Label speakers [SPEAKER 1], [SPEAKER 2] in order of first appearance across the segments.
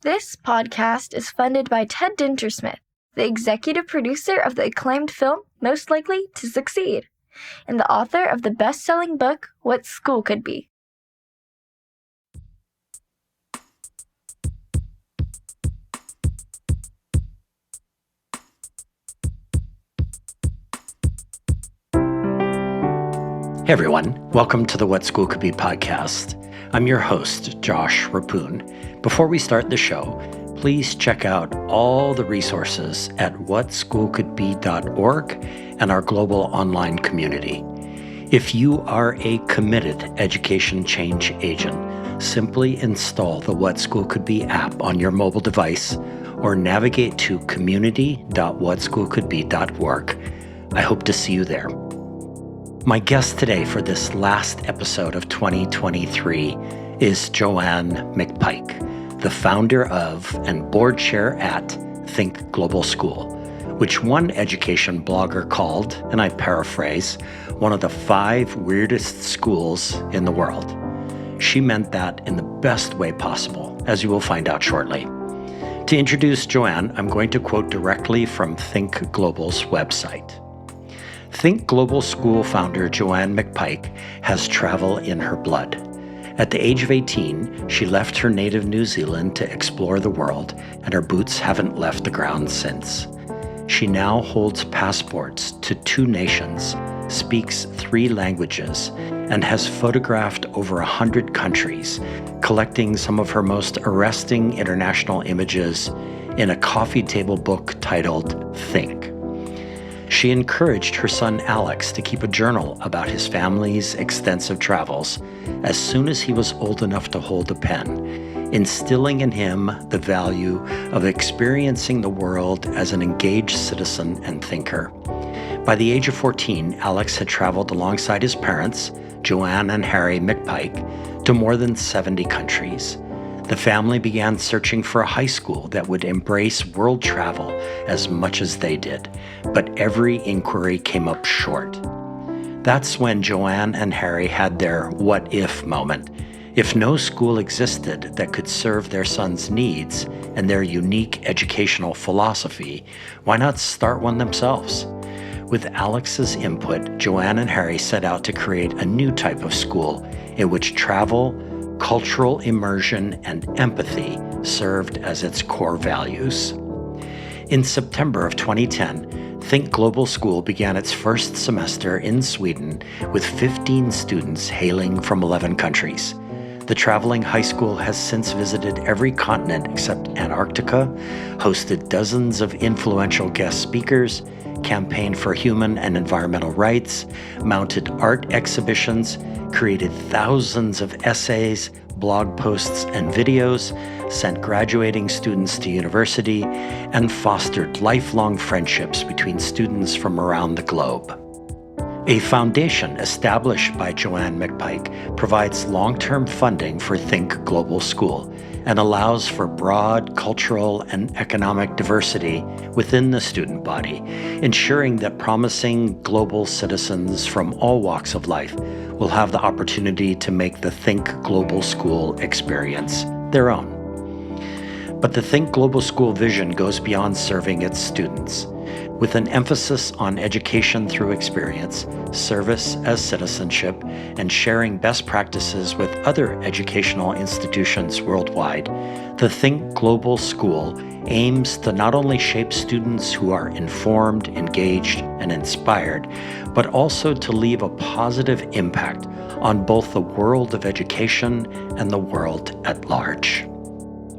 [SPEAKER 1] This podcast is funded by Ted Dintersmith, the executive producer of the acclaimed film Most Likely to Succeed, and the author of the best-selling book What School Could Be.
[SPEAKER 2] Hey everyone, welcome to the What School Could Be podcast. I'm your host, Josh Rapoon. Before we start the show, please check out all the resources at whatschoolcouldbe.org and our global online community. If you are a committed education change agent, simply install the What School Could Be app on your mobile device or navigate to community.whatschoolcouldbe.org. I hope to see you there. My guest today for this last episode of 2023 is Joann McPike, the founder of and board chair at Think Global School, which one education blogger called, and I paraphrase, one of the 5 weirdest schools in the world. She meant that in the best way possible, as you will find out shortly. To introduce Joann, I'm going to quote directly from Think Global's website. Think Global School founder Joann McPike has travel in her blood. At the age of 18, she left her native New Zealand to explore the world, and her boots haven't left the ground since. She now holds passports to 2 nations, speaks 3 languages, and has photographed over 100 countries, collecting some of her most arresting international images in a coffee table book titled Think. She encouraged her son Alex to keep a journal about his family's extensive travels as soon as he was old enough to hold a pen, instilling in him the value of experiencing the world as an engaged citizen and thinker. By the age of 14, Alex had traveled alongside his parents, Joann and Harry McPike, to more than 70 countries. The family began searching for a high school that would embrace world travel as much as they did, but every inquiry came up short. That's when Joann and Harry had their what if moment. If no school existed that could serve their son's needs and their unique educational philosophy, why not start one themselves? With Alex's input, Joann and Harry set out to create a new type of school in which travel, cultural immersion, and empathy served as its core values. In September of 2010, Think Global School began its first semester in Sweden with 15 students hailing from 11 countries. The traveling high school has since visited every continent except Antarctica, hosted dozens of influential guest speakers, campaigned for human and environmental rights, mounted art exhibitions, created thousands of essays, blog posts, and videos, sent graduating students to university, and fostered lifelong friendships between students from around the globe. A foundation established by Joann McPike provides long-term funding for Think Global School and allows for broad cultural and economic diversity within the student body, ensuring that promising global citizens from all walks of life will have the opportunity to make the Think Global School experience their own. But the Think Global School vision goes beyond serving its students. With an emphasis on education through experience, service as citizenship, and sharing best practices with other educational institutions worldwide, the Think Global School aims to not only shape students who are informed, engaged, and inspired, but also to leave a positive impact on both the world of education and the world at large.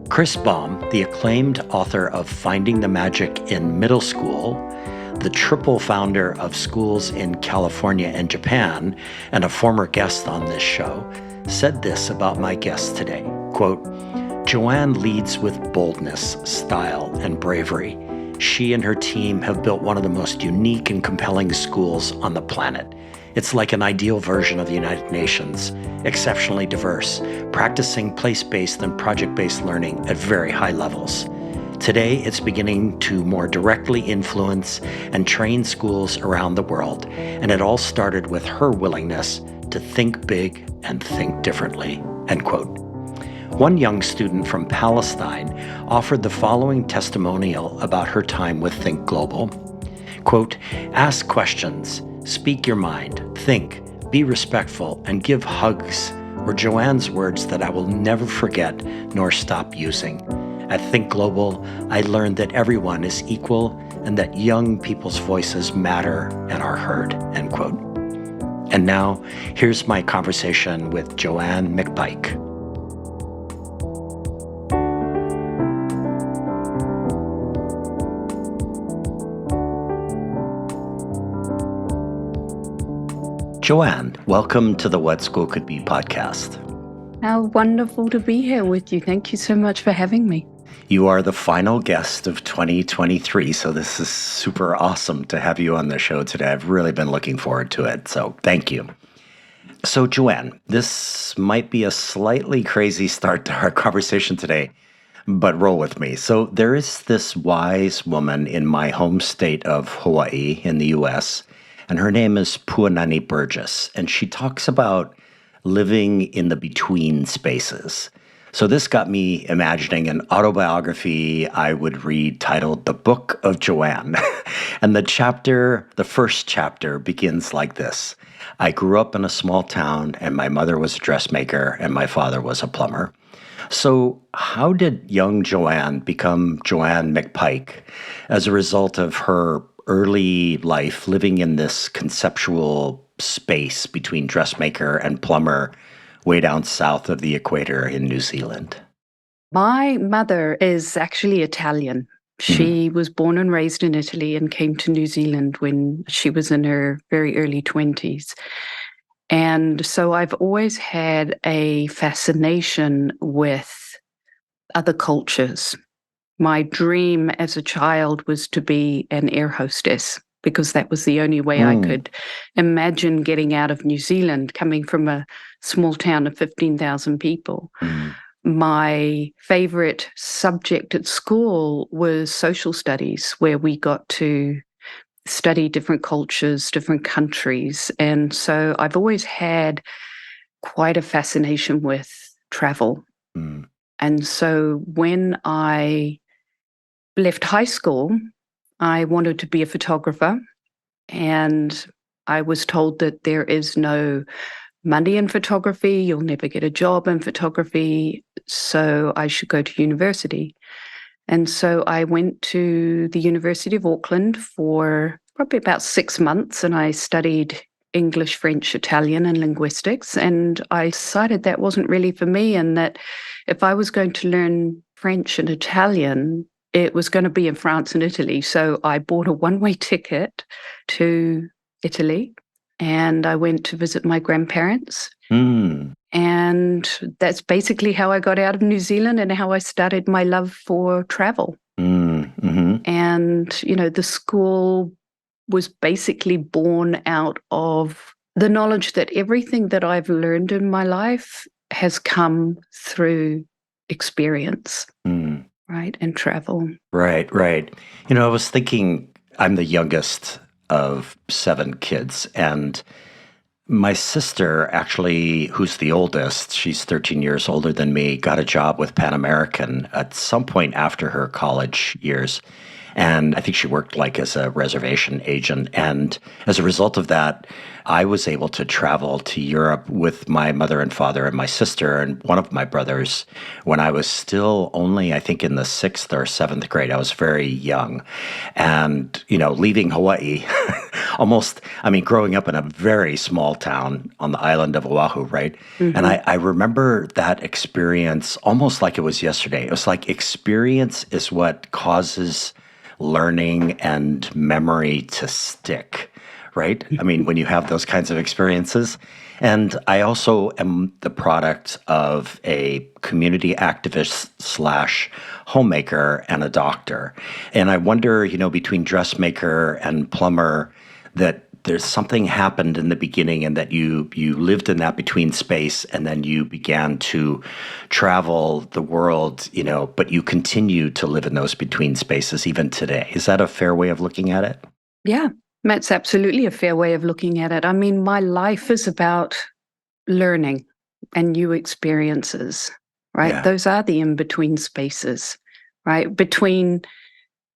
[SPEAKER 2] Chris Baum, the acclaimed author of Finding the Magic in Middle School, the triple founder of schools in California and Japan, and a former guest on this show, said this about my guest today, quote, "Joann leads with boldness, style, and bravery. She and her team have built one of the most unique and compelling schools on the planet. It's like an ideal version of the United Nations, exceptionally diverse, practicing place-based and project-based learning at very high levels. Today, it's beginning to more directly influence and train schools around the world, and it all started with her willingness to think big and think differently," end quote. One young student from Palestine offered the following testimonial about her time with Think Global. Quote, "Ask questions, speak your mind, think, be respectful, and give hugs," were Joann's words that I will never forget nor stop using. At Think Global, I learned that everyone is equal and that young people's voices matter and are heard, end quote. And now, here's my conversation with Joann McPike. Joann, welcome to the What School Could Be podcast.
[SPEAKER 3] How wonderful to be here with you. Thank you so much for having me.
[SPEAKER 2] You are the final guest of 2023, so this is super awesome to have you on the show today. I've really been looking forward to it, so thank you. So, Joann, this might be a slightly crazy start to our conversation today, but roll with me. So there is this wise woman in my home state of Hawaii in the U.S., and her name is Puanani Burgess, and she talks about living in the between spaces. So this got me imagining an autobiography I would read titled The Book of Joann. And the first chapter begins like this. I grew up in a small town, and my mother was a dressmaker, and my father was a plumber. So how did young Joann become Joann McPike as a result of her early life living in this conceptual space between dressmaker and plumber way down south of the equator in New Zealand?
[SPEAKER 3] My mother is actually Italian. She was born and raised in Italy and came to New Zealand when she was in her very early 20s. And so I've always had a fascination with other cultures. My dream as a child was to be an air hostess because that was the only way I could imagine getting out of New Zealand, coming from a small town of 15,000 people. My favorite subject at school was social studies, where we got to study different cultures, different countries. And so I've always had quite a fascination with travel. And so when I left high school, I wanted to be a photographer, and I was told that there is no money in photography, you'll never get a job in photography, so I should go to university. And so I went to the University of Auckland for probably about 6 months, and I studied English, French, Italian, and linguistics, and I decided that wasn't really for me, and that if I was going to learn French and Italian, it was going to be in France and Italy. So I bought a one-way ticket to Italy, and I went to visit my grandparents. And that's basically how I got out of New Zealand and how I started my love for travel. And, the school was basically born out of the knowledge that everything that I've learned in my life has come through experience. Right, and travel.
[SPEAKER 2] Right. I was thinking I'm the youngest of 7 kids, and my sister, actually, who's the oldest, she's 13 years older than me, got a job with Pan American at some point after her college years. And I think she worked as a reservation agent. And as a result of that, I was able to travel to Europe with my mother and father and my sister and one of my brothers when I was still only, I think, in the 6th or 7th grade. I was very young. And, leaving Hawaii, growing up in a very small town on the island of Oahu, right? And I remember that experience almost like it was yesterday. It was like experience is what causes learning and memory to stick, right? When you have those kinds of experiences. And I also am the product of a community activist / homemaker and a doctor. And I wonder, between dressmaker and plumber, that there's something happened in the beginning and that you lived in that between space, and then you began to travel the world, but you continue to live in those between spaces even today. Is that a fair way of looking at it?
[SPEAKER 3] Yeah, that's absolutely a fair way of looking at it. My life is about learning and new experiences. right?
[SPEAKER 2] Yeah.
[SPEAKER 3] Those are the in-between spaces, right? Between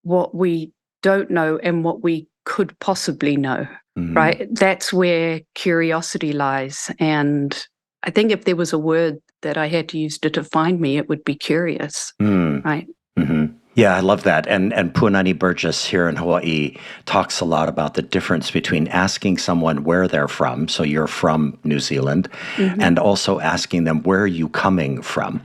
[SPEAKER 3] what we don't know and what we could possibly know, right? That's where curiosity lies. And I think if there was a word that I had to use to define me, it would be curious, right?
[SPEAKER 2] Yeah, I love that. And Punani Burgess here in Hawaii talks a lot about the difference between asking someone where they're from, so you're from New Zealand, and also asking them, where are you coming from?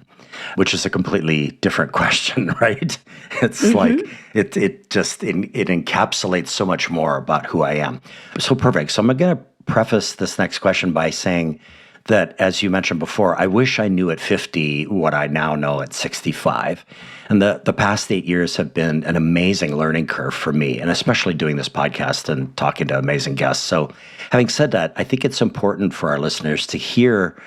[SPEAKER 2] Which is a completely different question, right? It's like it encapsulates so much more about who I am. So perfect. So I'm going to preface this next question by saying that, as you mentioned before, I wish I knew at 50 what I now know at 65. And the past 8 years have been an amazing learning curve for me, and especially doing this podcast and talking to amazing guests. So having said that, I think it's important for our listeners to hear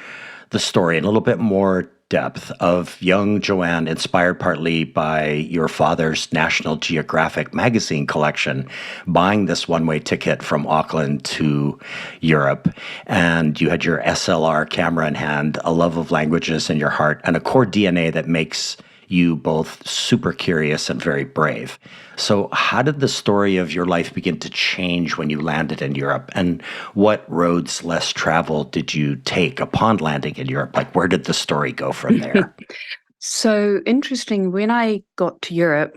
[SPEAKER 2] the story in a little bit more depth of young Joann, inspired partly by your father's National Geographic magazine collection, buying this one-way ticket from Auckland to Europe. And you had your SLR camera in hand, a love of languages in your heart, and a core DNA that makes you both super curious and very brave. So how did the story of your life begin to change when you landed in Europe? And what roads less traveled did you take upon landing in Europe? Like, where did the story go from there?
[SPEAKER 3] So interesting. When I got to Europe,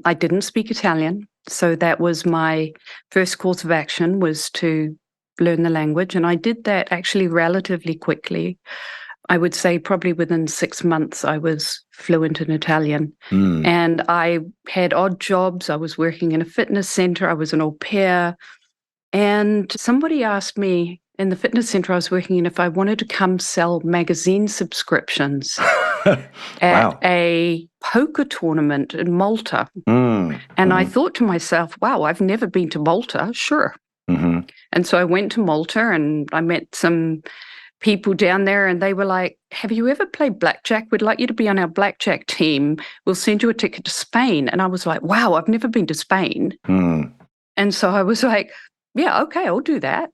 [SPEAKER 3] I didn't speak Italian. So that was my first course of action, was to learn the language. And I did that actually relatively quickly. I would say probably within 6 months, I was fluent in Italian. And I had odd jobs. I was working in a fitness center. I was an au pair. And somebody asked me in the fitness center I was working in if I wanted to come sell magazine subscriptions at a poker tournament in Malta. And I thought to myself, wow, I've never been to Malta. Sure. And so I went to Malta and I met some people down there, and they were like, have you ever played blackjack? We'd like you to be on our blackjack team. We'll send you a ticket to Spain. And I was like, wow, I've never been to Spain. And so I was like, yeah, okay, I'll do that.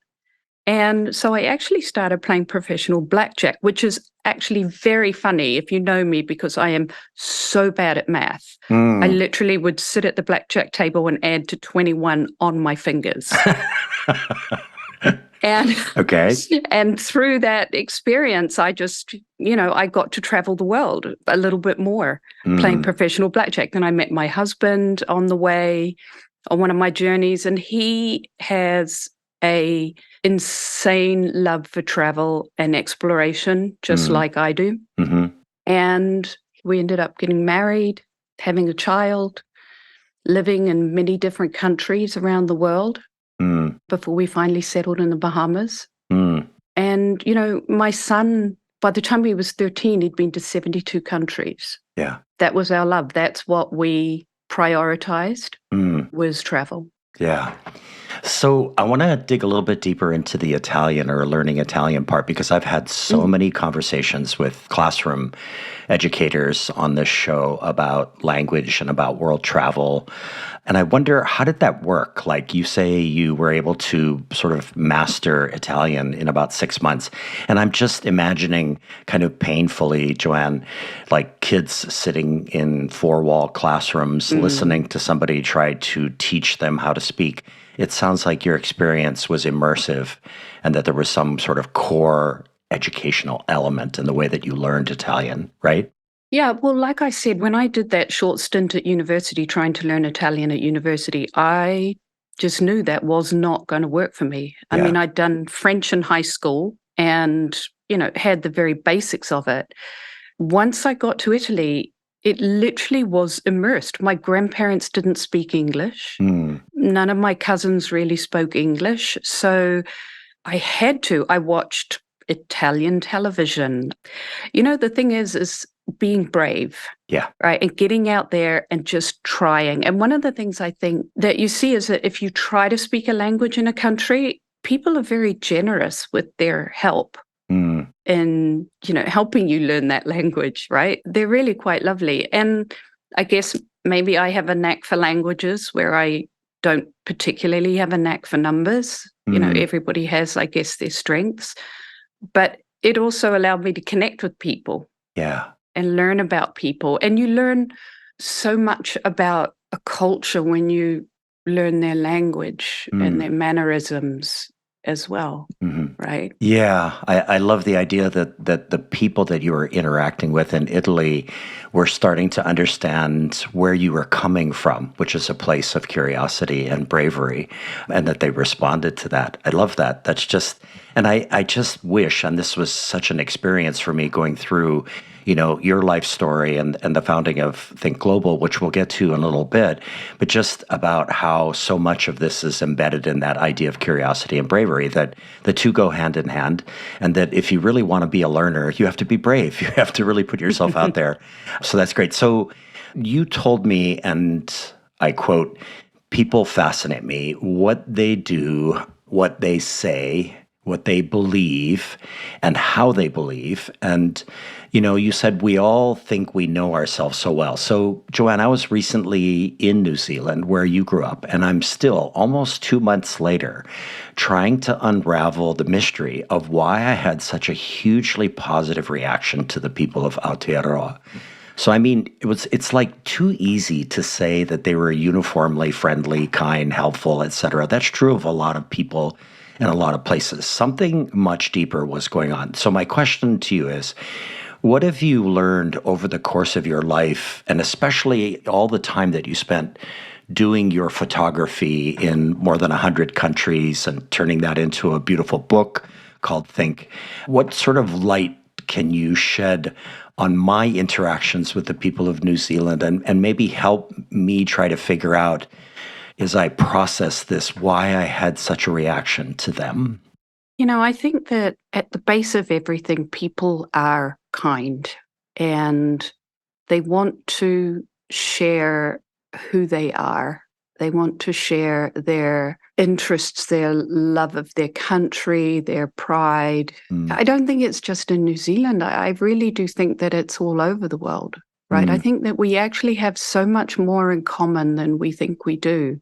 [SPEAKER 3] And so I actually started playing professional blackjack, which is actually very funny if you know me, because I am so bad at math. I literally would sit at the blackjack table and add to 21 on my fingers. And and through that experience, I just, I got to travel the world a little bit more, playing professional blackjack. Then I met my husband on the way, on one of my journeys, and he has a insane love for travel and exploration, just like I do. And we ended up getting married, having a child, living in many different countries around the world before we finally settled in the Bahamas. And, my son, by the time he was 13, he'd been to 72 countries.
[SPEAKER 2] Yeah.
[SPEAKER 3] That was our love. That's what we prioritized, was travel.
[SPEAKER 2] Yeah. So I want to dig a little bit deeper into the Italian or learning Italian part, because I've had so many conversations with classroom educators on this show about language and about world travel. And I wonder, how did that work? Like, you say you were able to sort of master Italian in about 6 months. And I'm just imagining kind of painfully, Joann, like kids sitting in four-wall classrooms listening to somebody try to teach them how to speak. It sounds like your experience was immersive and that there was some sort of core educational element in the way that you learned Italian, right?
[SPEAKER 3] Yeah, well, like I said, when I did that short stint at university, trying to learn Italian at university, I just knew that was not going to work for me. I mean, I'd done French in high school and, had the very basics of it. Once I got to Italy, it literally was immersed. My grandparents didn't speak English. None of my cousins really spoke English. So I had to. I watched Italian television. The thing is being brave.
[SPEAKER 2] Yeah.
[SPEAKER 3] Right. And getting out there and just trying. And one of the things I think that you see is that if you try to speak a language in a country, people are very generous with their help in, helping you learn that language, right? They're really quite lovely. And I guess maybe I have a knack for languages where I don't particularly have a knack for numbers. Everybody has, I guess, their strengths. But it also allowed me to connect with people.
[SPEAKER 2] Yeah.
[SPEAKER 3] and learn about people. And you learn so much about a culture when you learn their language and their mannerisms as well, right?
[SPEAKER 2] Yeah, I love the idea that the people that you were interacting with in Italy were starting to understand where you were coming from, which is a place of curiosity and bravery, and that they responded to that. I love that. That's just, and I just wish, and this was such an experience for me going through, your life story and the founding of Think Global, which we'll get to in a little bit, but just about how so much of this is embedded in that idea of curiosity and bravery, that the two go hand in hand, and that if you really want to be a learner, you have to be brave. You have to really put yourself out there. So that's great. So you told me, and I quote, "People fascinate me. What they do, what they say, what they believe, and how they believe." And, you said we all think we know ourselves so well. So, Joann, I was recently in New Zealand where you grew up, and I'm still, almost 2 months later, trying to unravel the mystery of why I had such a hugely positive reaction to the people of Aotearoa. So, I mean, it's like too easy to say that they were uniformly friendly, kind, helpful, etc. That's true of a lot of people in a lot of places. Something much deeper was going on. So my question to you is, what have you learned over the course of your life, and especially all the time that you spent doing your photography in more than 100 countries and turning that into a beautiful book called Think? What sort of light can you shed on my interactions with the people of New Zealand, and maybe help me try to figure out, as I process this, why I had such a reaction to them?
[SPEAKER 3] I think that at the base of everything, people are kind and they want to share who they are. They want to share their interests, their love of their country, their pride. I don't think it's just in New Zealand. I really do think that it's all over the world, right? I think that we actually have so much more in common than we think we do.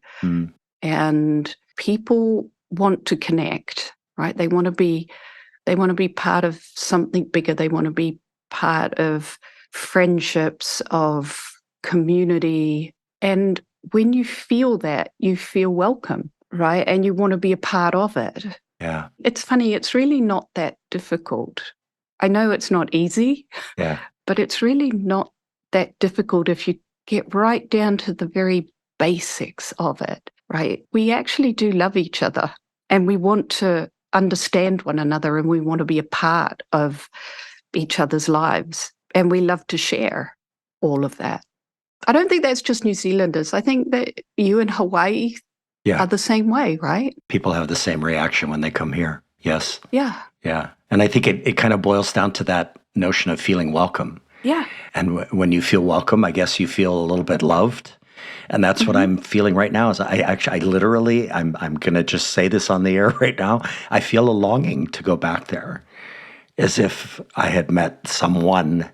[SPEAKER 3] And people want to connect, right? They want to be part of something bigger. They want to be part of friendships, of community. And when you feel that, you feel welcome, right? And you want to be a part of it.
[SPEAKER 2] Yeah.
[SPEAKER 3] It's funny, it's really not that difficult. I know it's not easy, but it's really not that difficult if you get right down to the very basics of it, right? We actually do love each other and we want to understand one another and we want to be a part of each other's lives. And we love to share all of that. I don't think that's just New Zealanders. I think that you in Hawaii are the same way, right?
[SPEAKER 2] People have the same reaction when they come here. Yes.
[SPEAKER 3] Yeah.
[SPEAKER 2] Yeah. And I think it kind of boils down to that notion of feeling welcome.
[SPEAKER 3] Yeah.
[SPEAKER 2] And when you feel welcome, I guess you feel a little bit loved. And that's what I'm feeling right now. Is I literally, I'm going to just say this on the air right now. I feel a longing to go back there, as if I had met someone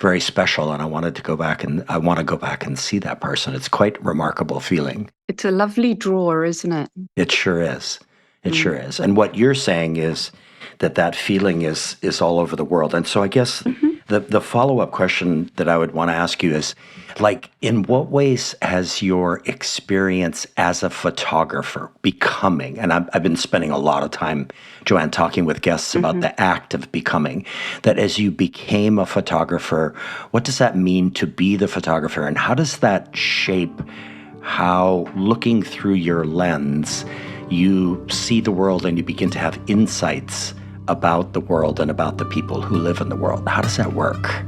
[SPEAKER 2] very special, and I want to go back and see that person. It's quite a remarkable feeling.
[SPEAKER 3] It's a lovely draw, isn't it?
[SPEAKER 2] It sure is. It sure is. And what you're saying is that feeling is all over the world. And so I guess the follow-up question that I would want to ask you is, like, in what ways has your experience as a photographer becoming, and I've been spending a lot of time, Joann, talking with guests about the act of becoming, that as you became a photographer, what does that mean to be the photographer? And how does that shape how, looking through your lens, you see the world and you begin to have insights about the world and about the people who live in the world? How does that work?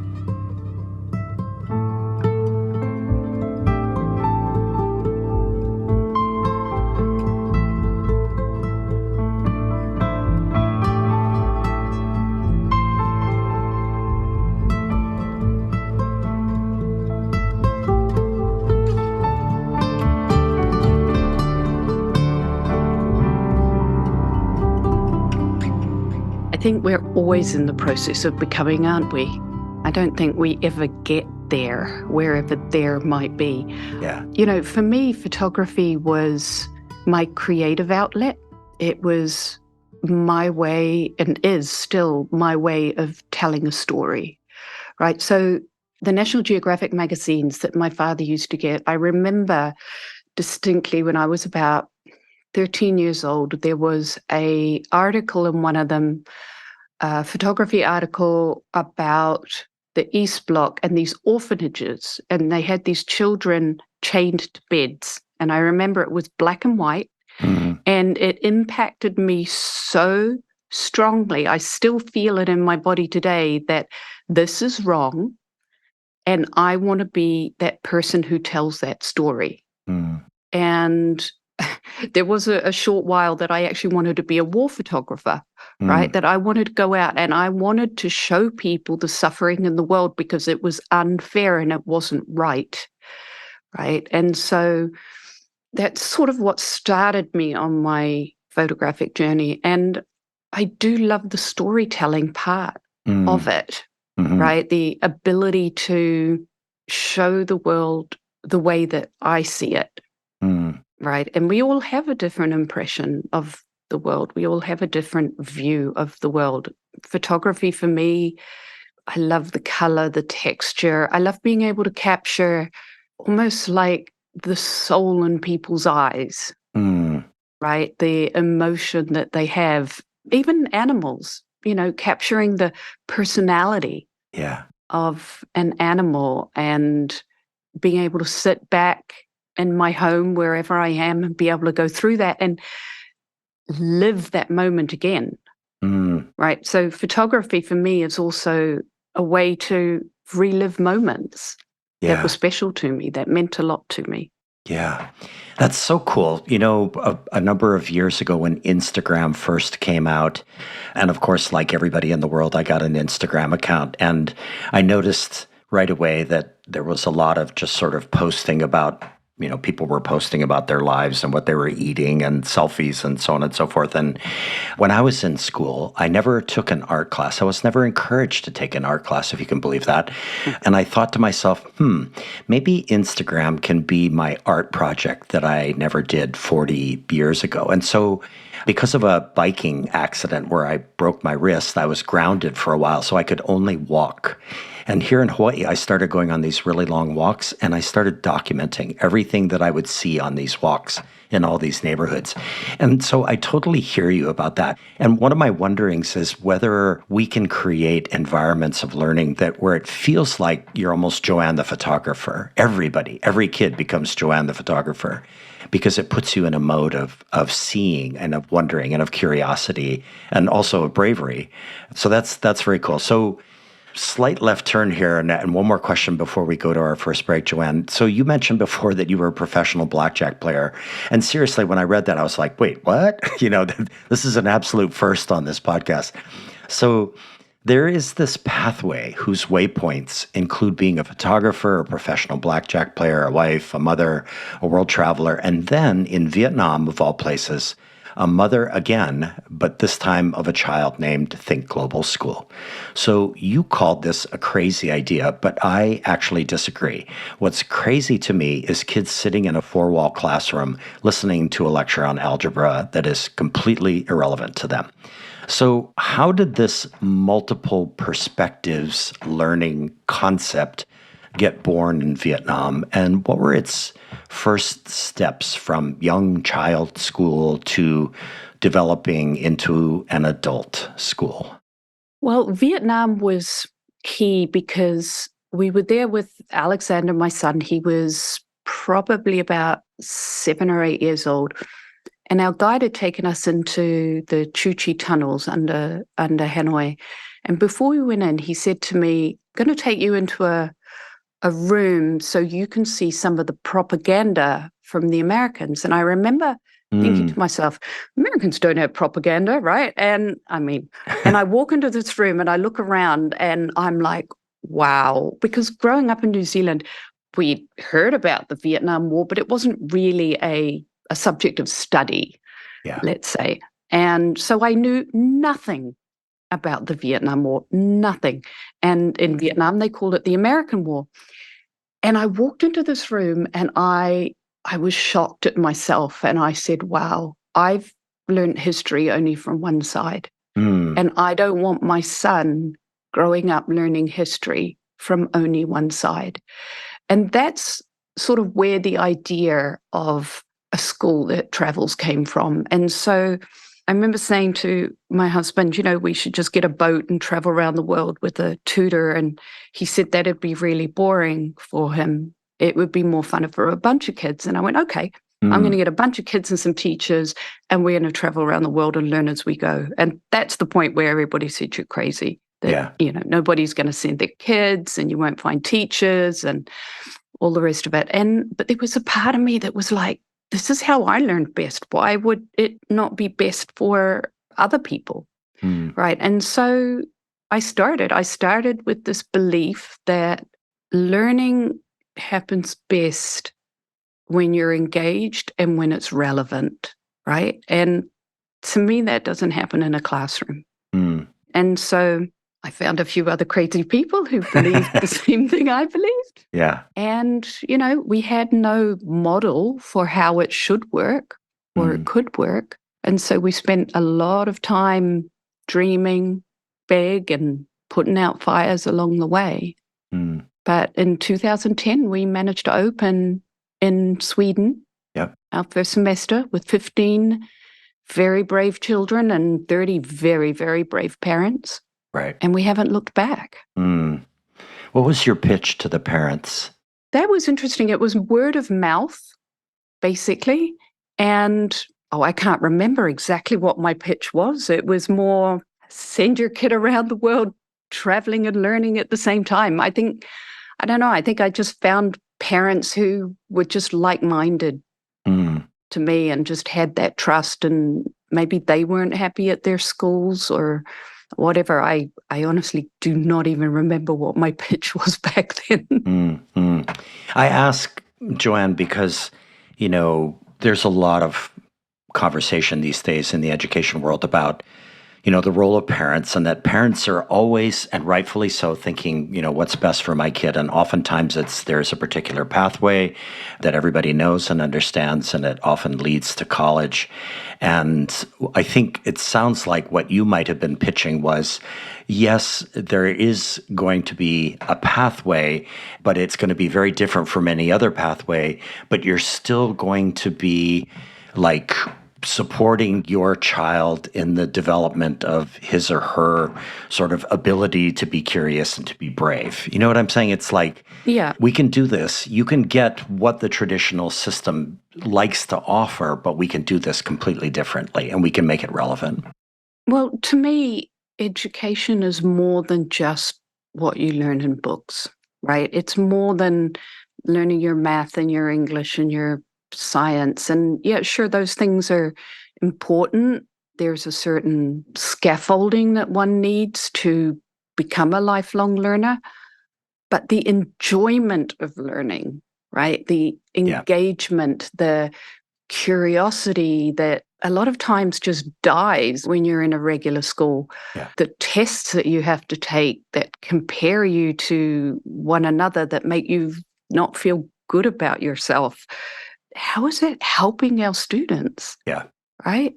[SPEAKER 3] I think we're always in the process of becoming, aren't we? I don't think we ever get there, wherever there might be.
[SPEAKER 2] Yeah.
[SPEAKER 3] For me, photography was my creative outlet. It was my way, and is still my way, of telling a story, right? So the National Geographic magazines that my father used to get. I remember distinctly when I was about 13 years old, there was an article in one of them, a photography article about the East Bloc and these orphanages, and they had these children chained to beds. And I remember it was black and white, and it impacted me so strongly. I still feel it in my body today that this is wrong, and I want to be that person who tells that story. And there was a short while that I actually wanted to be a war photographer, right? That I wanted to go out and I wanted to show people the suffering in the world because it was unfair and it wasn't right, right? And so that's sort of what started me on my photographic journey. And I do love the storytelling part of it, right? The ability to show the world the way that I see it. Right. And we all have a different impression of the world. We all have a different view of the world. Photography for me, I love the color, the texture. I love being able to capture almost like the soul in people's eyes, right? The emotion that they have, even animals, capturing the personality of an animal and being able to sit back in my home, wherever I am, and be able to go through that and live that moment again. Right. So photography for me is also a way to relive moments that were special to me, that meant a lot to me.
[SPEAKER 2] Yeah, that's so cool. A number of years ago when Instagram first came out, and of course, like everybody in the world, I got an Instagram account, and I noticed right away that there was a lot of just sort of posting about, people were posting about their lives and what they were eating and selfies and so on and so forth. And when I was in school, I never took an art class. I was never encouraged to take an art class, if you can believe that. And I thought to myself, maybe Instagram can be my art project that I never did 40 years ago. And so because of a biking accident where I broke my wrist, I was grounded for a while, so I could only walk. And here in Hawaii, I started going on these really long walks, and I started documenting everything that I would see on these walks in all these neighborhoods. And so I totally hear you about that. And one of my wonderings is whether we can create environments of learning where it feels like you're almost Joann the photographer. Every kid becomes Joann the photographer, because it puts you in a mode of seeing and of wondering and of curiosity and also of bravery. So that's very cool. So slight left turn here, and one more question before we go to our first break, Joann. So you mentioned before that you were a professional blackjack player. And seriously, when I read that, I was like, wait, what? This is an absolute first on this podcast. So there is this pathway whose waypoints include being a photographer, a professional blackjack player, a wife, a mother, a world traveler, and then in Vietnam, of all places, a mother again, but this time of a child named Think Global School. So you called this a crazy idea, but I actually disagree. What's crazy to me is kids sitting in a four-wall classroom listening to a lecture on algebra that is completely irrelevant to them. So how did this multiple perspectives learning concept get born in Vietnam, and what were its first steps from young child school to developing into an adult school?
[SPEAKER 3] Well, Vietnam was key because we were there with Alexander, my son. He was probably about 7 or 8 years old. And our guide had taken us into the Chu Chi tunnels under Hanoi. And before we went in, he said to me, I'm going to take you into a room so you can see some of the propaganda from the Americans. And I remember thinking to myself, Americans don't have propaganda, right? And I walk into this room and I look around and I'm like, wow, because growing up in New Zealand, we heard about the Vietnam War, but it wasn't really a subject of study, let's say. And so I knew nothing about the Vietnam War, nothing. And in Vietnam, they called it the American War. And I walked into this room and I was shocked at myself. And I said, wow, I've learned history only from one side. And I don't want my son growing up learning history from only one side. And that's sort of where the idea of a school that travels came from. And so I remember saying to my husband, we should just get a boat and travel around the world with a tutor. And he said that'd be really boring for him. It would be more fun for a bunch of kids. And I went, okay, I'm going to get a bunch of kids and some teachers, and we're going to travel around the world and learn as we go. And that's the point where everybody said you're crazy. That, nobody's going to send their kids, and you won't find teachers and all the rest of it. But there was a part of me that was like, this is how I learned best. Why would it not be best for other people? Right. And so I started with this belief that learning happens best when you're engaged and when it's relevant, right? And to me, that doesn't happen in a classroom. And so I found a few other crazy people who believed the same thing I believed.
[SPEAKER 2] Yeah.
[SPEAKER 3] And, we had no model for how it should work or it could work. And so we spent a lot of time dreaming big and putting out fires along the way. But in 2010, we managed to open in Sweden, our first semester, with 15 very brave children and 30 very, very brave parents.
[SPEAKER 2] Right.
[SPEAKER 3] And we haven't looked back.
[SPEAKER 2] What was your pitch to the parents?
[SPEAKER 3] That was interesting. It was word of mouth, basically. And, I can't remember exactly what my pitch was. It was more send your kid around the world, traveling and learning at the same time. I think I just found parents who were just like-minded to me and just had that trust, and maybe they weren't happy at their schools or whatever. I honestly do not even remember what my pitch was back then.
[SPEAKER 2] I ask, Joann, because, there's a lot of conversation these days in the education world about, the role of parents, and that parents are always, and rightfully so, thinking, what's best for my kid. And oftentimes there's a particular pathway that everybody knows and understands, and it often leads to college. And I think it sounds like what you might have been pitching was, yes, there is going to be a pathway, but it's going to be very different from any other pathway, but you're still going to be like supporting your child in the development of his or her sort of ability to be curious and to be brave. You know what I'm saying? It's like, we can do this. You can get what the traditional system likes to offer, but we can do this completely differently, and we can make it relevant.
[SPEAKER 3] Well, to me, education is more than just what you learn in books, right? It's more than learning your math and your English and your science. And sure, those things are important. There's a certain scaffolding that one needs to become a lifelong learner. But the enjoyment of learning, right? The engagement, the curiosity that a lot of times just dies when you're in a regular school. The tests that you have to take that compare you to one another, that make you not feel good about yourself. How is it helping our students? Right?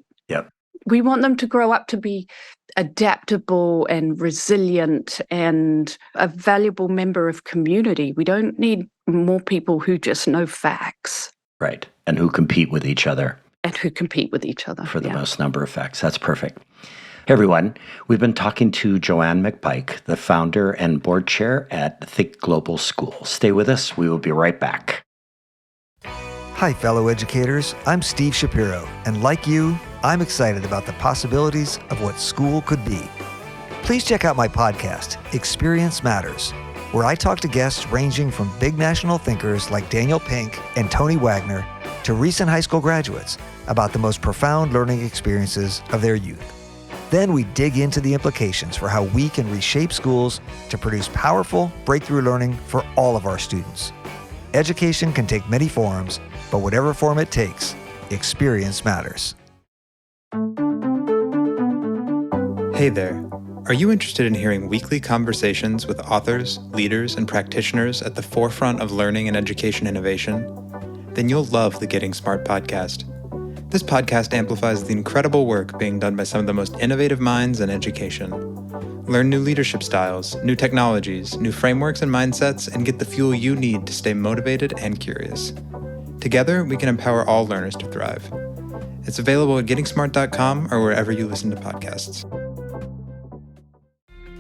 [SPEAKER 3] We want them to grow up to be adaptable and resilient and a valuable member of community. We don't need more people who just know facts.
[SPEAKER 2] Right. And who compete with each other.
[SPEAKER 3] For
[SPEAKER 2] the most number of facts. That's perfect. Hey everyone, we've been talking to Joann McPike, the founder and board chair at Think Global School. Stay with us. We will be right back.
[SPEAKER 4] Hi, fellow educators. I'm Steve Shapiro, and like you, I'm excited about the possibilities of what school could be. Please check out my podcast, Experience Matters, where I talk to guests ranging from big national thinkers like Daniel Pink and Tony Wagner to recent high school graduates about the most profound learning experiences of their youth. Then we dig into the implications for how we can reshape schools to produce powerful breakthrough learning for all of our students. Education can take many forms, but whatever form it takes, experience matters.
[SPEAKER 5] Hey there. Are you interested in hearing weekly conversations with authors, leaders, and practitioners at the forefront of learning and education innovation? Then you'll love the Getting Smart podcast. This podcast amplifies the incredible work being done by some of the most innovative minds in education. Learn new leadership styles, new technologies, new frameworks and mindsets, and get the fuel you need to stay motivated and curious. Together, we can empower all learners to thrive. It's available at gettingsmart.com or wherever you listen to podcasts.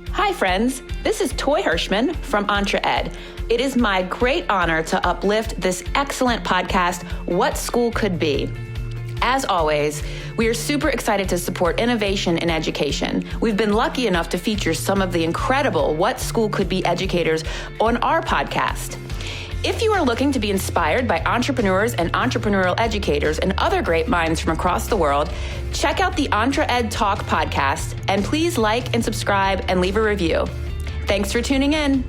[SPEAKER 6] Hi, friends. This is Toy Hirschman from EntreEd. It is my great honor to uplift this excellent podcast, What School Could Be. As always, we are super excited to support innovation in education. We've been lucky enough to feature some of the incredible What School Could Be educators on our podcast. If you are looking to be inspired by entrepreneurs and entrepreneurial educators and other great minds from across the world, check out the EntreEd Talk podcast, and please like and subscribe and leave a review. Thanks for tuning in.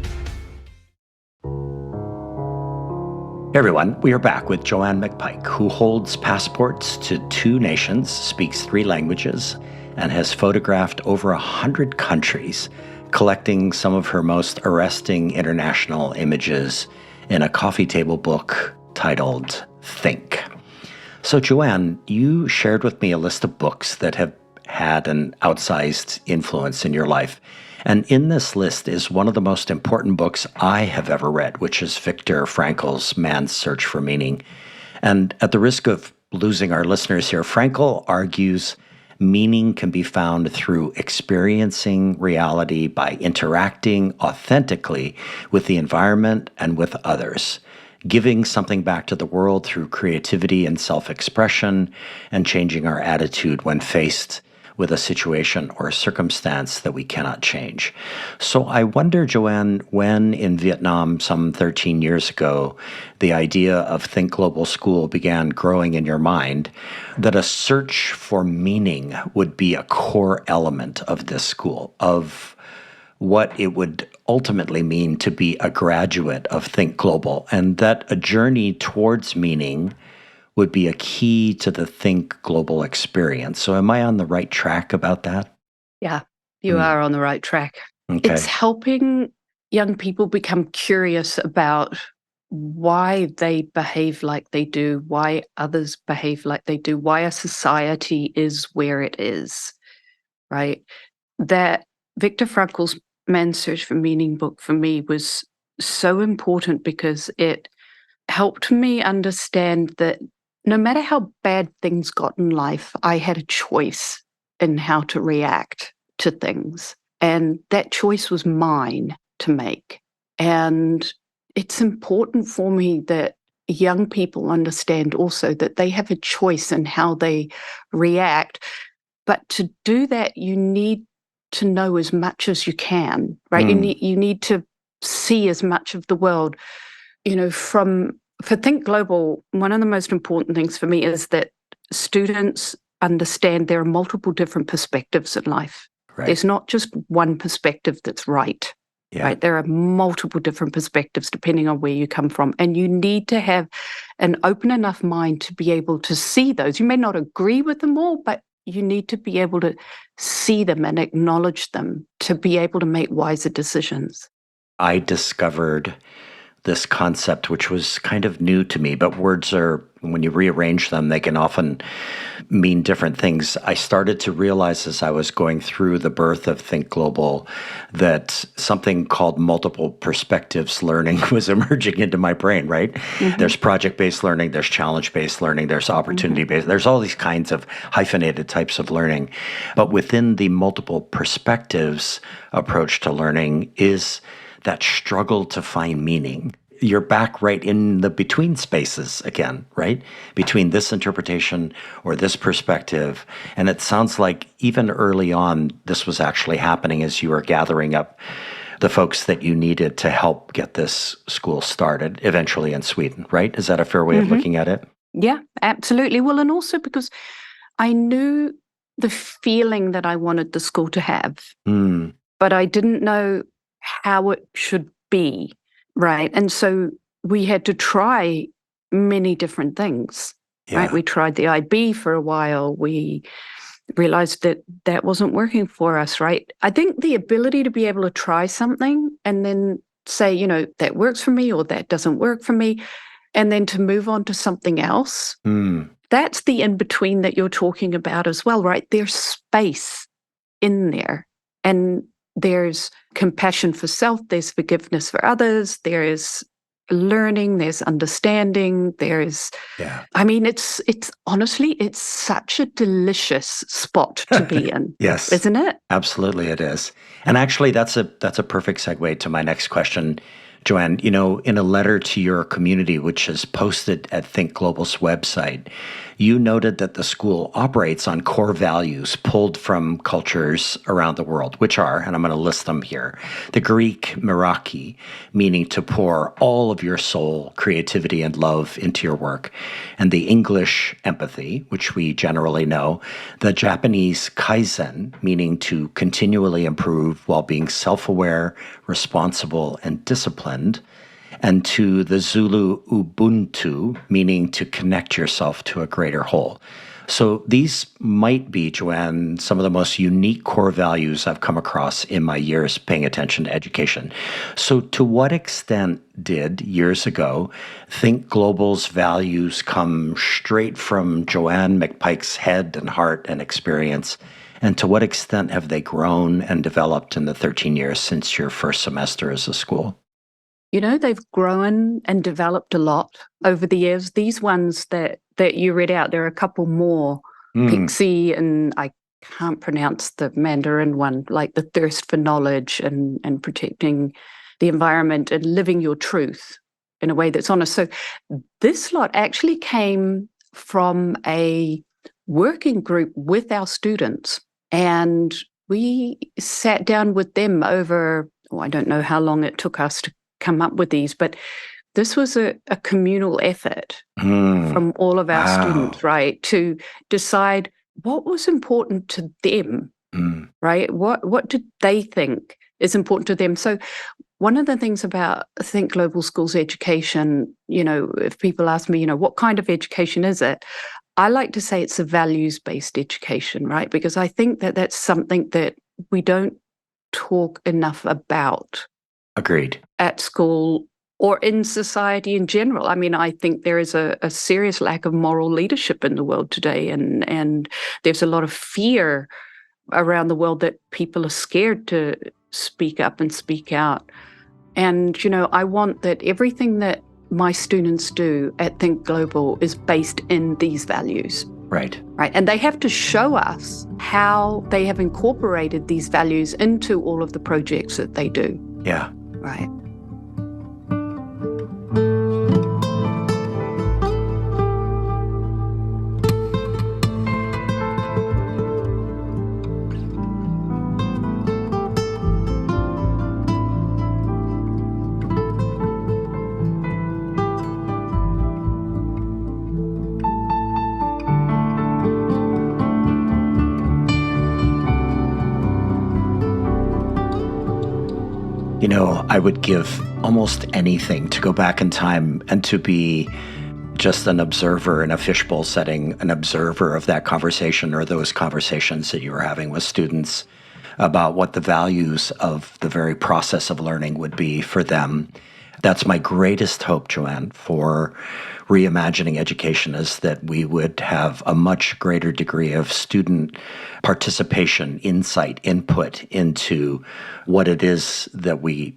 [SPEAKER 2] Hey everyone, we are back with Joann McPike, who holds passports to 2 nations, speaks 3 languages, and has photographed over 100 countries, collecting some of her most arresting international images in a coffee table book titled Think. So Joann, you shared with me a list of books that have had an outsized influence in your life. And in this list is one of the most important books I have ever read, which is Viktor Frankl's Man's Search for Meaning. And at the risk of losing our listeners here, Frankl argues meaning can be found through experiencing reality by interacting authentically with the environment and with others, giving something back to the world through creativity and self-expression, and changing our attitude when faced with a situation or a circumstance that we cannot change. So I wonder, Joann, when in Vietnam some 13 years ago, the idea of Think Global School began growing in your mind, that a search for meaning would be a core element of this school, of what it would ultimately mean to be a graduate of Think Global, and that a journey towards meaning would be a key to the Think Global experience. So am I on the right track about that?
[SPEAKER 3] Yeah, you are on the right track.
[SPEAKER 2] Okay.
[SPEAKER 3] It's helping young people become curious about why they behave like they do, why others behave like they do, why a society is where it is, right? That Viktor Frankl's Man's Search for Meaning book for me was so important because it helped me understand that no matter how bad things got in life, I had a choice in how to react to things. And that choice was mine to make. And it's important for me that young people understand also that they have a choice in how they react. But to do that, you need to know as much as you can, right? You need to see as much of the world, for Think Global, one of the most important things for me is that students understand there are multiple different perspectives in life.
[SPEAKER 2] Right.
[SPEAKER 3] There's not just one perspective that's right.
[SPEAKER 2] Yeah.
[SPEAKER 3] Right? There are multiple different perspectives depending on where you come from. And you need to have an open enough mind to be able to see those. You may not agree with them all, but you need to be able to see them and acknowledge them to be able to make wiser decisions.
[SPEAKER 2] I discovered this concept, which was kind of new to me, but words are, when you rearrange them, they can often mean different things. I started to realize as I was going through the birth of Think Global that something called multiple perspectives learning was emerging into my brain, right? Mm-hmm. There's project-based learning, there's challenge-based learning, there's opportunity-based, there's all these kinds of hyphenated types of learning. But within the multiple perspectives approach to learning is that struggle to find meaning. You're back right in the between spaces again, right? Between this interpretation or this perspective. And it sounds like even early on, this was actually happening as you were gathering up the folks that you needed to help get this school started, eventually in Sweden, right? Is that a fair way of looking at it?
[SPEAKER 3] Yeah, absolutely. Well, and also because I knew the feeling that I wanted the school to have, but I didn't know how it should be, right? And so we had to try many different things, right? We tried the IB for a while. We realized that that wasn't working for us, right? I think the ability to be able to try something and then say, that works for me or that doesn't work for me, and then to move on to something else, that's the in-between that you're talking about as well, right? There's space in there. And there's compassion for self, there's forgiveness for others, there is learning, there's understanding, there's it's honestly, it's such a delicious spot to be in.
[SPEAKER 2] Yes.
[SPEAKER 3] Isn't it?
[SPEAKER 2] Absolutely it is. And actually that's a perfect segue to my next question, Joann. In a letter to your community, which is posted at Think Global's website, you noted that the school operates on core values pulled from cultures around the world, which are, and I'm going to list them here, the Greek meraki, meaning to pour all of your soul, creativity, and love into your work, and the English empathy, which we generally know, the Japanese kaizen, meaning to continually improve while being self-aware, responsible, and disciplined, and to the Zulu Ubuntu, meaning to connect yourself to a greater whole. So these might be, Joann, some of the most unique core values I've come across in my years paying attention to education. So to what extent did, years ago, Think Global's values come straight from Joann McPike's head and heart and experience? And to what extent have they grown and developed in the 13 years since your first semester as a school?
[SPEAKER 3] They've grown and developed a lot over the years. These ones that you read out, there are a couple more. Pixie, and I can't pronounce the Mandarin one, like the thirst for knowledge and protecting the environment and living your truth in a way that's honest. So this lot actually came from a working group with our students, and we sat down with them over, I don't know how long it took us to come up with these, but this was a communal effort from all of our students, right, to decide what was important to them, right? What did they think is important to them? So one of the things about Think Global Schools education, if people ask me, what kind of education is it? I like to say it's a values-based education, right? Because I think that that's something that we don't talk enough about.
[SPEAKER 2] Agreed.
[SPEAKER 3] At school or in society in general. I mean, I think there is a serious lack of moral leadership in the world today, and there's a lot of fear around the world that people are scared to speak up and speak out. And, I want that everything that my students do at Think Global is based in these values.
[SPEAKER 2] Right.
[SPEAKER 3] And they have to show us how they have incorporated these values into all of the projects that they do.
[SPEAKER 2] Yeah.
[SPEAKER 3] Right.
[SPEAKER 2] I would give almost anything to go back in time and to be just an observer in a fishbowl setting, an observer of that conversation or those conversations that you were having with students about what the values of the very process of learning would be for them. That's my greatest hope, Joann, for reimagining education, is that we would have a much greater degree of student participation, insight, input into what it is that we,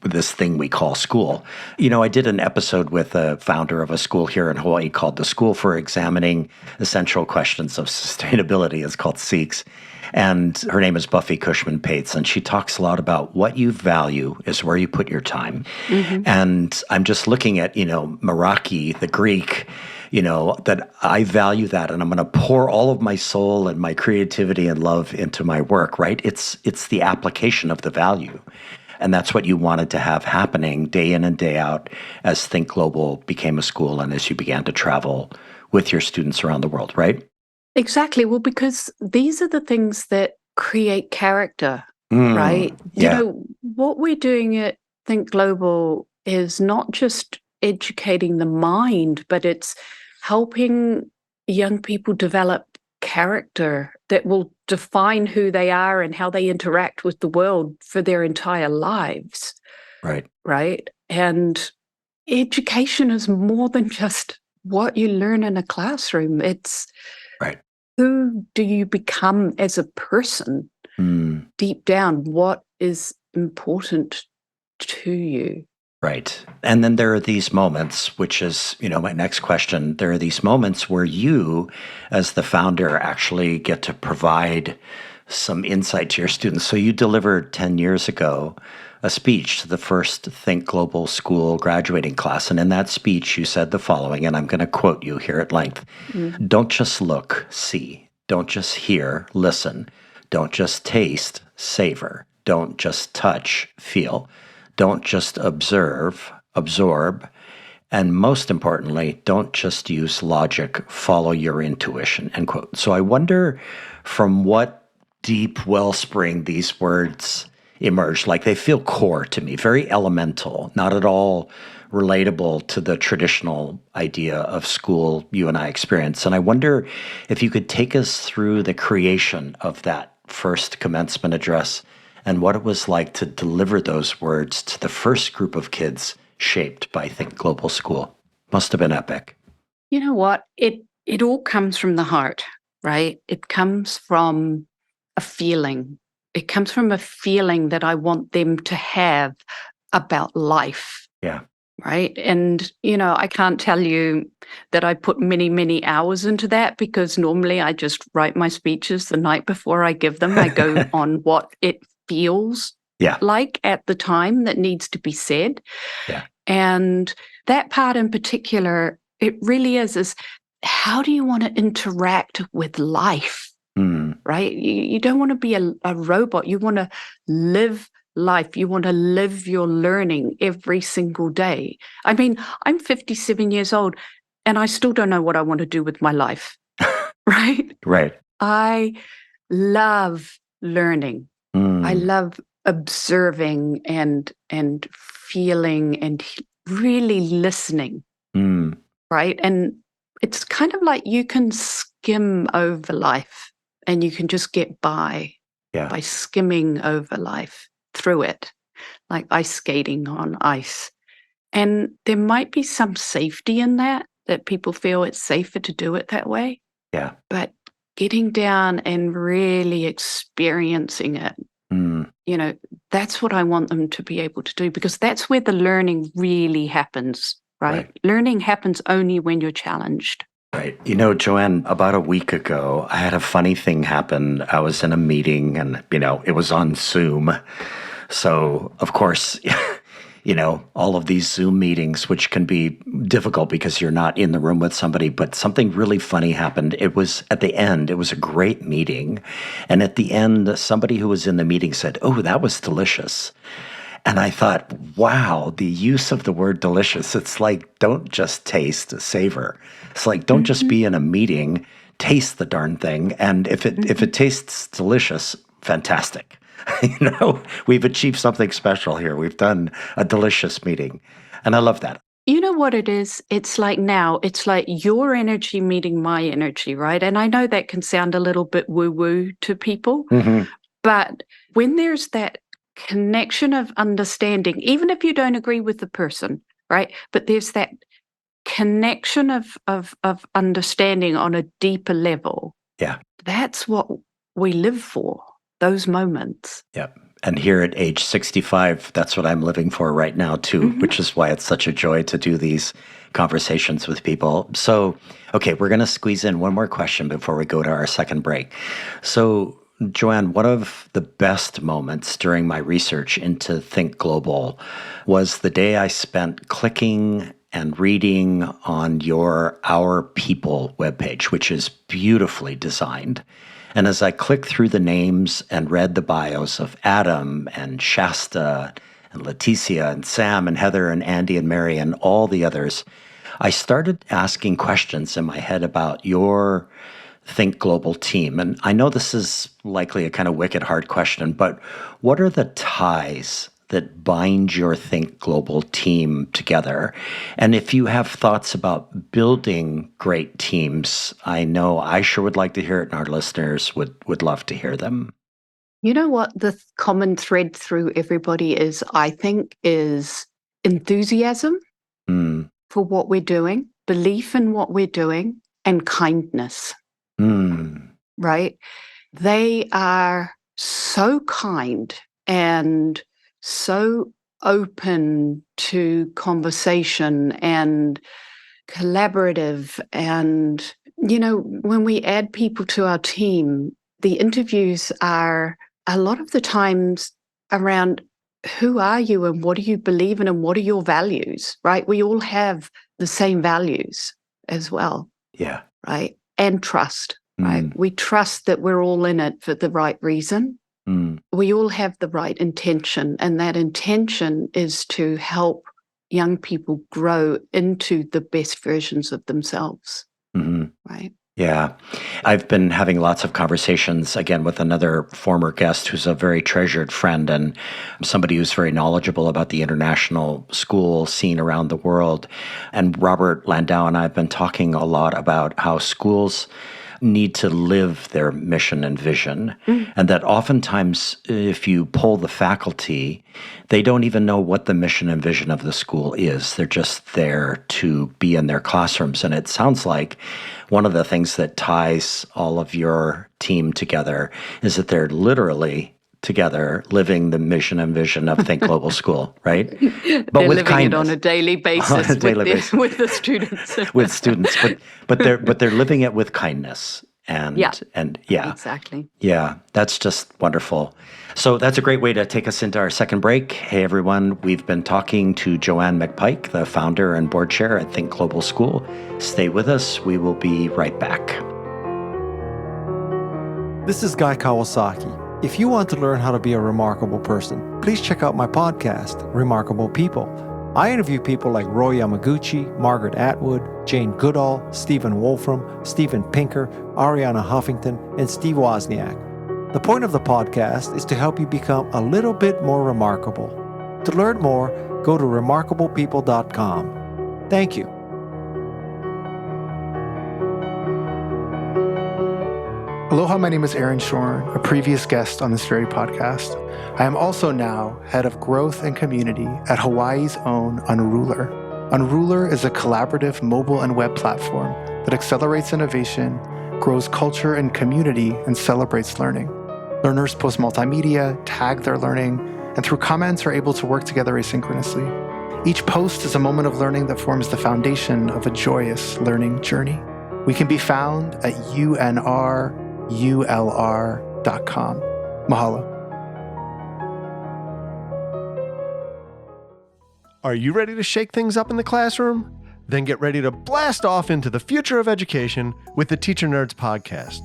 [SPEAKER 2] this thing we call school. I did an episode with a founder of a school here in Hawaii called the School for Examining Essential Questions of Sustainability. It's called SEEKS. And her name is Buffy Cushman-Pates, and she talks a lot about what you value is where you put your time. Mm-hmm. And I'm just looking at, Meraki, the Greek, that I value that, and I'm going to pour all of my soul and my creativity and love into my work, right? It's the application of the value. And that's what you wanted to have happening day in and day out as Think Global became a school and as you began to travel with your students around the world, right?
[SPEAKER 3] Exactly. Well, because these are the things that create character, right?
[SPEAKER 2] Yeah.
[SPEAKER 3] What we're doing at Think Global is not just educating the mind, but it's helping young people develop character that will define who they are and how they interact with the world for their entire lives.
[SPEAKER 2] Right.
[SPEAKER 3] Right. And education is more than just what you learn in a classroom. It's
[SPEAKER 2] right.
[SPEAKER 3] who do you become as a person? Deep down, what is important to you?
[SPEAKER 2] Right. And then there are these moments, which is, my next question. There are these moments where you, as the founder, actually get to provide some insight to your students. So you delivered 10 years ago a speech to the first Think Global School graduating class. And in that speech, you said the following, and I'm going to quote you here at length. Don't just look, see. Don't just hear, listen. Don't just taste, savor. Don't just touch, feel. Don't just observe, absorb. And most importantly, don't just use logic, follow your intuition, end quote. So I wonder from what deep wellspring these words emerge. Like they feel core to me, very elemental, not at all relatable to the traditional idea of school you and I experience. And I wonder if you could take us through the creation of that first commencement address and what it was like to deliver those words to the first group of kids shaped by Think Global School. Must have been epic.
[SPEAKER 3] You know what? It all comes from the heart, right? It comes from a feeling. It comes from a feeling that I want them to have about life.
[SPEAKER 2] Yeah.
[SPEAKER 3] Right. And, I can't tell you that I put many, many hours into that because normally I just write my speeches the night before I give them. I go on what it feels like at the time that needs to be said.
[SPEAKER 2] Yeah.
[SPEAKER 3] And that part in particular, it really is how do you want to interact with life? Right? You don't want to be a robot. You want to live life. You want to live your learning every single day. I mean, I'm 57 years old and I still don't know what I want to do with my life. Right?
[SPEAKER 2] Right.
[SPEAKER 3] I love learning. I love observing and feeling and really listening. Right? And it's kind of like you can skim over life and you can just get by skimming over life through it, like ice skating on ice. And there might be some safety in that people feel it's safer to do it that way.
[SPEAKER 2] Yeah.
[SPEAKER 3] But getting down and really experiencing it, that's what I want them to be able to do because that's where the learning really happens, right? Learning happens only when you're challenged.
[SPEAKER 2] Right. Joann, about a week ago, I had a funny thing happen. I was in a meeting and, it was on Zoom. So, of course, all of these Zoom meetings, which can be difficult because you're not in the room with somebody, but something really funny happened. It was at the end, it was a great meeting. And at the end, somebody who was in the meeting said, "Oh, that was delicious." And I thought, wow, the use of the word delicious. It's like, don't just taste, savor. It's like, don't just be in a meeting, taste the darn thing. And if it tastes delicious, fantastic. We've achieved something special here. We've done a delicious meeting. And I love that.
[SPEAKER 3] You know what it is? It's like your energy meeting my energy, right? And I know that can sound a little bit woo-woo to people, but when there's that connection of understanding, even if you don't agree with the person, right? But there's that connection of understanding on a deeper level.
[SPEAKER 2] Yeah.
[SPEAKER 3] That's what we live for, those moments.
[SPEAKER 2] Yep. And here at age 65, that's what I'm living for right now too, which is why it's such a joy to do these conversations with people. So, okay, we're going to squeeze in one more question before we go to our second break. So, Joann, one of the best moments during my research into Think Global was the day I spent clicking and reading on your Our People webpage, which is beautifully designed. And as I clicked through the names and read the bios of Adam and Shasta and Leticia and Sam and Heather and Andy and Mary and all the others, I started asking questions in my head about your Think Global team. And I know this is likely a kind of wicked hard question, but what are the ties that bind your Think Global team together? And if you have thoughts about building great teams, I know I sure would like to hear it, and our listeners would love to hear them.
[SPEAKER 3] You know what the common thread through everybody is, I think, is enthusiasm for what we're doing, belief in what we're doing, and kindness. right? They are so kind and so open to conversation and collaborative. And, when we add people to our team, the interviews are a lot of the times around who are you and what do you believe in and what are your values, right? We all have the same values as well.
[SPEAKER 2] Yeah.
[SPEAKER 3] Right? And trust, right? We trust that we're all in it for the right reason. We all have the right intention, and that intention is to help young people grow into the best versions of themselves, right?
[SPEAKER 2] Yeah. I've been having lots of conversations, again, with another former guest who's a very treasured friend and somebody who's very knowledgeable about the international school scene around the world. And Robert Landau and I have been talking a lot about how schools need to live their mission and vision. And that oftentimes, if you poll the faculty, they don't even know what the mission and vision of the school is. They're just there to be in their classrooms. And it sounds like one of the things that ties all of your team together is that they're literally together living the mission and vision of Think Global School, right? But
[SPEAKER 3] they're
[SPEAKER 2] with
[SPEAKER 3] living
[SPEAKER 2] kindness.
[SPEAKER 3] it on a daily basis, with the students.
[SPEAKER 2] With students, but they're living it with kindness. And yeah,
[SPEAKER 3] Exactly.
[SPEAKER 2] Yeah, that's just wonderful. So that's a great way to take us into our second break. Hey, everyone, we've been talking to Joann McPike, the founder and board chair at Think Global School. Stay with us. We will be right back.
[SPEAKER 7] This is Guy Kawasaki. If you want to learn how to be a remarkable person, please check out my podcast, Remarkable People. I interview people like Roy Yamaguchi, Margaret Atwood, Jane Goodall, Stephen Wolfram, Steven Pinker, Ariana Huffington, and Steve Wozniak. The point of the podcast is to help you become a little bit more remarkable. To learn more, go to remarkablepeople.com. Thank you.
[SPEAKER 8] Aloha, my name is Aaron Shorn, a previous guest on this very podcast. I am also now head of growth and community at Hawaii's own Unruler. Unruler is a collaborative mobile and web platform that accelerates innovation, grows culture and community, and celebrates learning. Learners post multimedia, tag their learning, and through comments are able to work together asynchronously. Each post is a moment of learning that forms the foundation of a joyous learning journey. We can be found at unrulr.com. Mahalo.
[SPEAKER 9] Are you ready to shake things up in the classroom? Then get ready to blast off into the future of education with the Teacher Nerds podcast.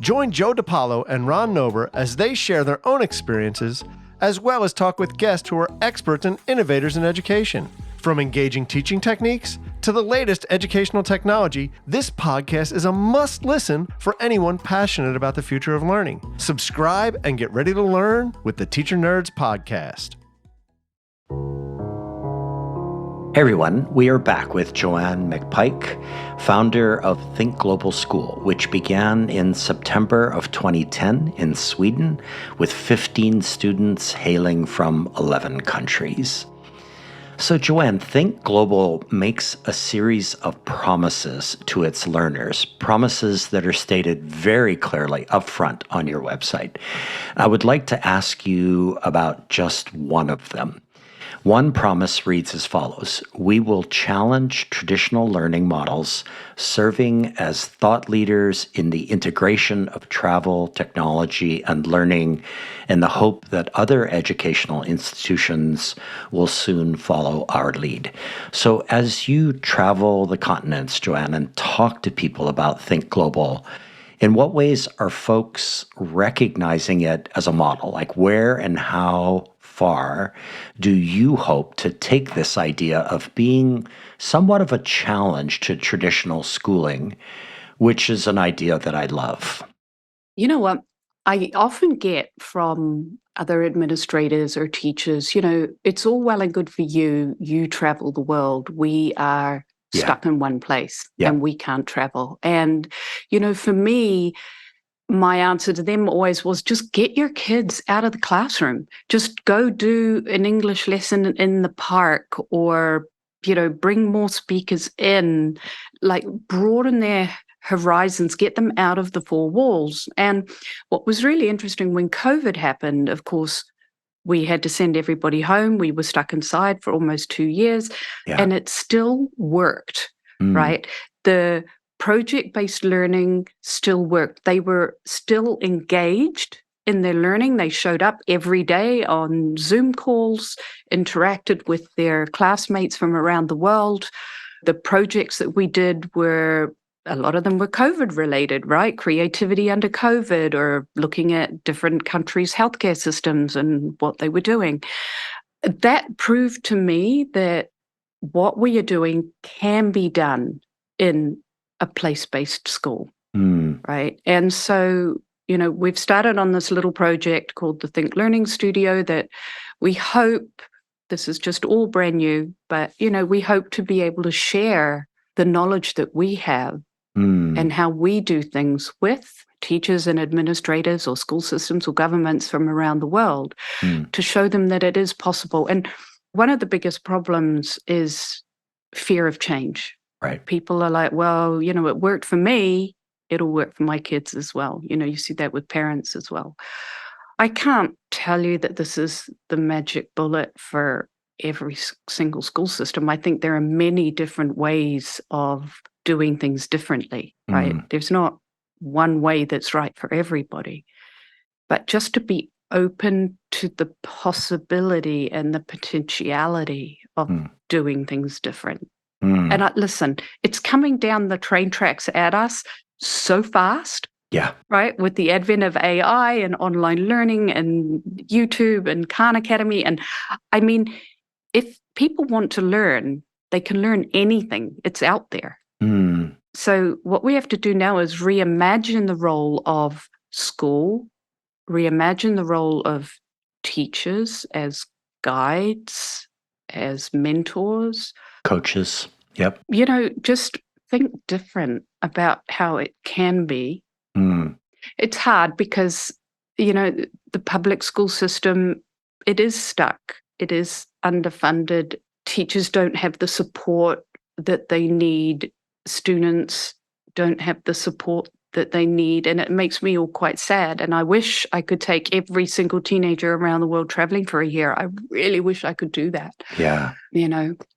[SPEAKER 9] Join Joe DiPaolo and Ron Nober as they share their own experiences, as well as talk with guests who are experts and innovators in education. From engaging teaching techniques to the latest educational technology, this podcast is a must-listen for anyone passionate about the future of learning. Subscribe and get ready to learn with the Teacher Nerds podcast.
[SPEAKER 2] Hey everyone, we are back with Joann McPike, founder of Think Global School, which began in September of 2010 in Sweden with 15 students hailing from 11 countries. So Joann, Think Global makes a series of promises to its learners, promises that are stated very clearly upfront on your website. I would like to ask you about just one of them. One promise reads as follows: we will challenge traditional learning models, serving as thought leaders in the integration of travel, technology, and learning, in the hope that other educational institutions will soon follow our lead. So as you travel the continents, Joann, and talk to people about Think Global, in what ways are folks recognizing it as a model? Like, where and how far do you hope to take this idea of being somewhat of a challenge to traditional schooling, which is an idea that I love?
[SPEAKER 3] You know what? I often get from other administrators or teachers, it's all well and good for you. You travel the world. We are stuck in one place and we can't travel. And, for me, my answer to them always was just get your kids out of the classroom. Just go do an English lesson in the park, or, bring more speakers in, like broaden their horizons, get them out of the four walls. And what was really interesting when COVID happened, of course, we had to send everybody home. We were stuck inside for almost 2 years, and it still worked, right? The project-based learning still worked. They were still engaged in their learning. They showed up every day on Zoom calls, interacted with their classmates from around the world. The projects that we did were, a lot of them were COVID related, right? Creativity under COVID, or looking at different countries' healthcare systems and what they were doing. That proved to me that what we are doing can be done in a place-based school, right? And so, we've started on this little project called the Think Learning Studio that we hope, this is just all brand new, but, we hope to be able to share the knowledge that we have and how we do things with teachers and administrators or school systems or governments from around the world to show them that it is possible. And one of the biggest problems is fear of change.
[SPEAKER 2] Right.
[SPEAKER 3] People are like, well, it worked for me, it'll work for my kids as well. You see that with parents as well. I can't tell you that this is the magic bullet for every single school system. I think there are many different ways of doing things differently, right? There's not one way that's right for everybody. But just to be open to the possibility and the potentiality of doing things different. And listen, it's coming down the train tracks at us so fast.
[SPEAKER 2] Yeah.
[SPEAKER 3] Right? With the advent of AI and online learning and YouTube and Khan Academy. And I mean, if people want to learn, they can learn anything. It's out there. So what we have to do now is reimagine the role of school, reimagine the role of teachers as guides, as mentors.
[SPEAKER 2] Coaches. Yep.
[SPEAKER 3] Just think different about how it can be. It's hard because, the public school system, it is stuck. It is underfunded. Teachers don't have the support that they need. Students don't have the support that they need. And it makes me all quite sad. And I wish I could take every single teenager around the world traveling for a year. I really wish I could do that.
[SPEAKER 2] Yeah.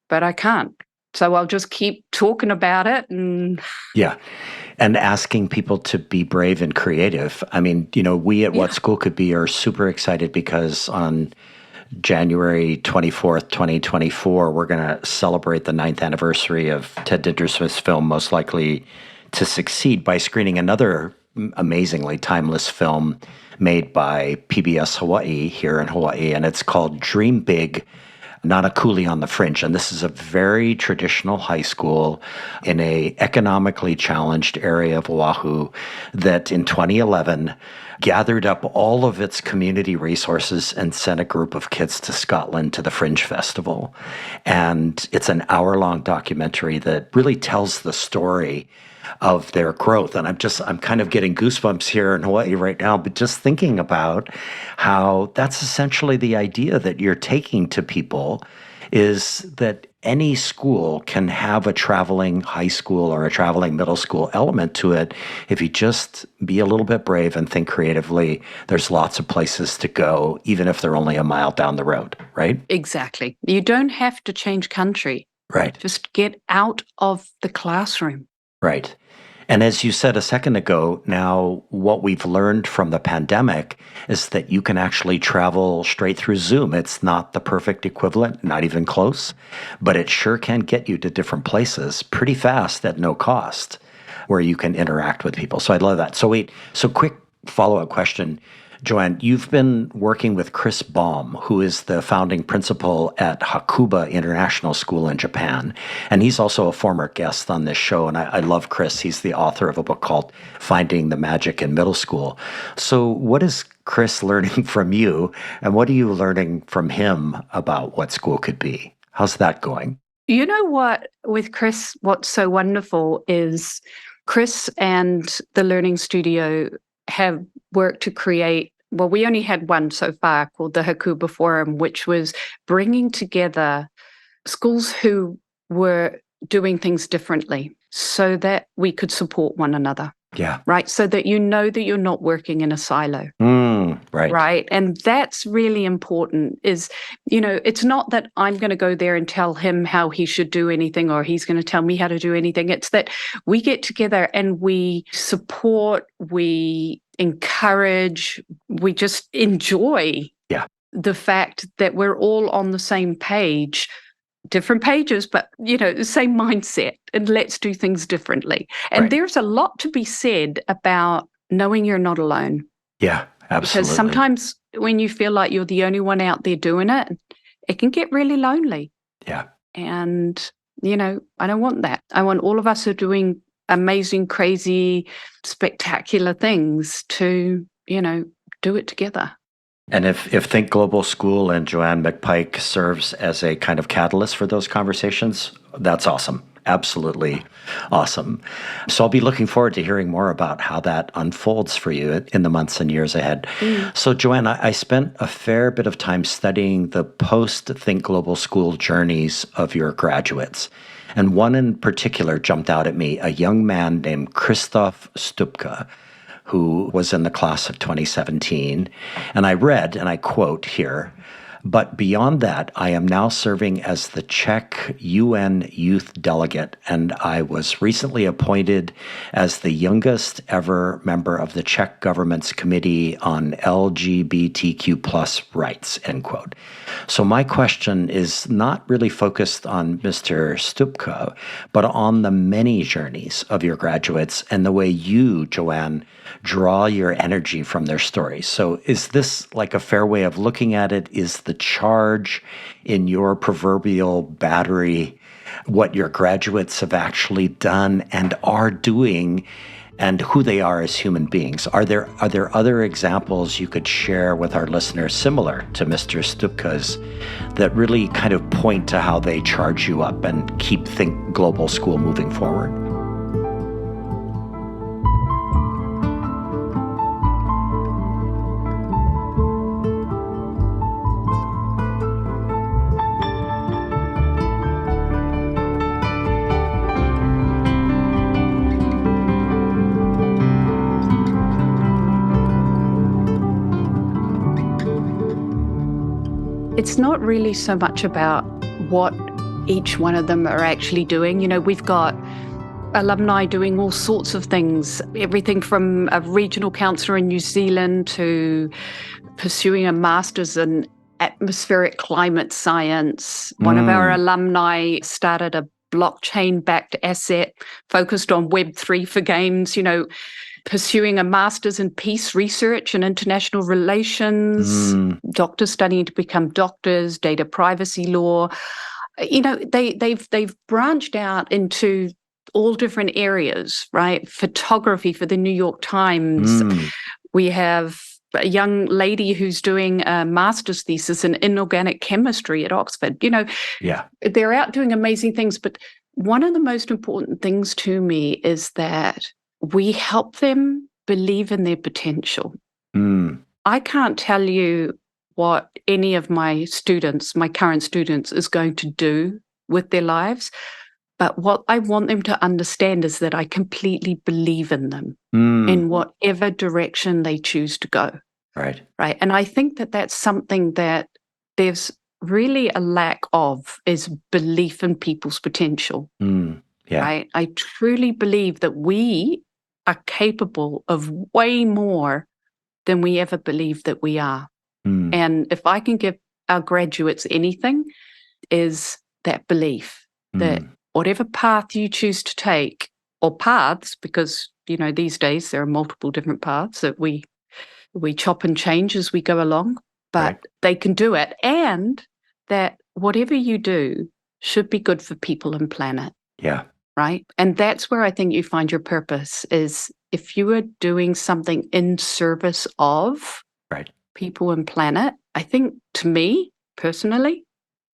[SPEAKER 3] But I can't. So I'll just keep talking about it.
[SPEAKER 2] Yeah. And asking people to be brave and creative. I mean, we at What School Could Be are super excited because on January 24th, 2024, we're going to celebrate the 9th anniversary of Ted Dintersmith's film, Most Likely to Succeed, by screening another amazingly timeless film made by PBS Hawaii here in Hawaii. And it's called Dream Big, Not a Coolie on the Fringe. And this is a very traditional high school in a economically challenged area of Oahu that in 2011 gathered up all of its community resources and sent a group of kids to Scotland to the Fringe Festival. And it's an hour-long documentary that really tells the story of their growth. And I'm kind of getting goosebumps here in Hawaii right now, but just thinking about how that's essentially the idea that you're taking to people, is that any school can have a traveling high school or a traveling middle school element to it. If you just be a little bit brave and think creatively, there's lots of places to go, even if they're only a mile down the road, right?
[SPEAKER 3] Exactly. You don't have to change country.
[SPEAKER 2] Right.
[SPEAKER 3] Just get out of the classroom.
[SPEAKER 2] Right. And as you said a second ago, now what we've learned from the pandemic is that you can actually travel straight through Zoom. It's not the perfect equivalent, not even close, but it sure can get you to different places pretty fast at no cost where you can interact with people. So I love that. So quick follow-up question. Joann, you've been working with Chris Baum, who is the founding principal at Hakuba International School in Japan. And he's also a former guest on this show. And I love Chris. He's the author of a book called Finding the Magic in Middle School. So what is Chris learning from you? And what are you learning from him about what school could be? How's that going?
[SPEAKER 3] You know what, with Chris, what's so wonderful is Chris and the Learning Studio have worked to create, well, we only had one so far called the Hakuba Forum, which was bringing together schools who were doing things differently so that we could support one another.
[SPEAKER 2] Yeah.
[SPEAKER 3] Right. So that you know that you're not working in a silo.
[SPEAKER 2] Right.
[SPEAKER 3] Right. And that's really important is, it's not that I'm going to go there and tell him how he should do anything or he's going to tell me how to do anything. It's that we get together and we support, we encourage, we just enjoy the fact that we're all on the same page. Different pages, but the same mindset, and let's do things differently. And there's a lot to be said about knowing you're not alone.
[SPEAKER 2] Yeah, absolutely.
[SPEAKER 3] Because sometimes when you feel like you're the only one out there doing it, it can get really lonely.
[SPEAKER 2] Yeah.
[SPEAKER 3] And, I don't want that. I want all of us who are doing amazing, crazy, spectacular things to, do it together.
[SPEAKER 2] And if Think Global School and Joann McPike serves as a kind of catalyst for those conversations, that's awesome. Absolutely awesome. So I'll be looking forward to hearing more about how that unfolds for you in the months and years ahead. So Joann, I spent a fair bit of time studying the post-Think Global School journeys of your graduates. And one in particular jumped out at me, a young man named Christoph Stupka, who was in the class of 2017. And I read, and I quote here, "But beyond that, I am now serving as the Czech UN Youth Delegate, and I was recently appointed as the youngest ever member of the Czech government's Committee on LGBTQ plus rights," end quote. So my question is not really focused on Mr. Stupka, but on the many journeys of your graduates and the way you, Joann, draw your energy from their stories. So is this like a fair way of looking at it? Is the charge in your proverbial battery what your graduates have actually done and are doing and who they are as human beings? Are there other examples you could share with our listeners similar to Mr. Stupka's that really kind of point to how they charge you up and keep Think Global School moving forward?
[SPEAKER 3] It's not really so much about what each one of them are actually doing. We've got alumni doing all sorts of things, everything from a regional councillor in New Zealand to pursuing a master's in atmospheric climate science. One of our alumni started a blockchain-backed asset focused on Web3 for games, pursuing a master's in peace research and international relations, doctors studying to become doctors, data privacy law. They've branched out into all different areas, right? Photography for the New York Times. We have a young lady who's doing a master's thesis in inorganic chemistry at Oxford. They're out doing amazing things. But one of the most important things to me is that we help them believe in their potential. I can't tell you what any of my students, my current students, is going to do with their lives. But what I want them to understand is that I completely believe in them in whatever direction they choose to go.
[SPEAKER 2] Right.
[SPEAKER 3] And I think that that's something that there's really a lack of, is belief in people's potential. Right? I truly believe that we are capable of way more than we ever believed that we are. And if I can give our graduates anything, is that belief that whatever path you choose to take, or paths, because, these days there are multiple different paths that we chop and change as we go along, but they can do it. And that whatever you do should be good for people and planet.
[SPEAKER 2] Yeah.
[SPEAKER 3] Right. And that's where I think you find your purpose, is if you are doing something in service of people and planet. I think, to me personally,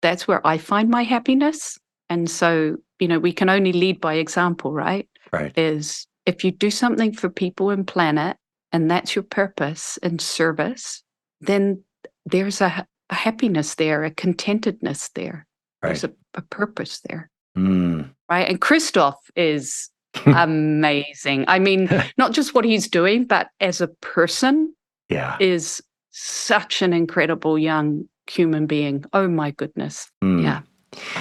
[SPEAKER 3] that's where I find my happiness. And so, we can only lead by example, right? Is if you do something for people and planet, and that's your purpose and service, then there's a happiness there, a contentedness there. There's a purpose there. right? And Christoph is amazing. I mean, not just what he's doing, but as a person, is such an incredible young human being. Oh my goodness. Yeah.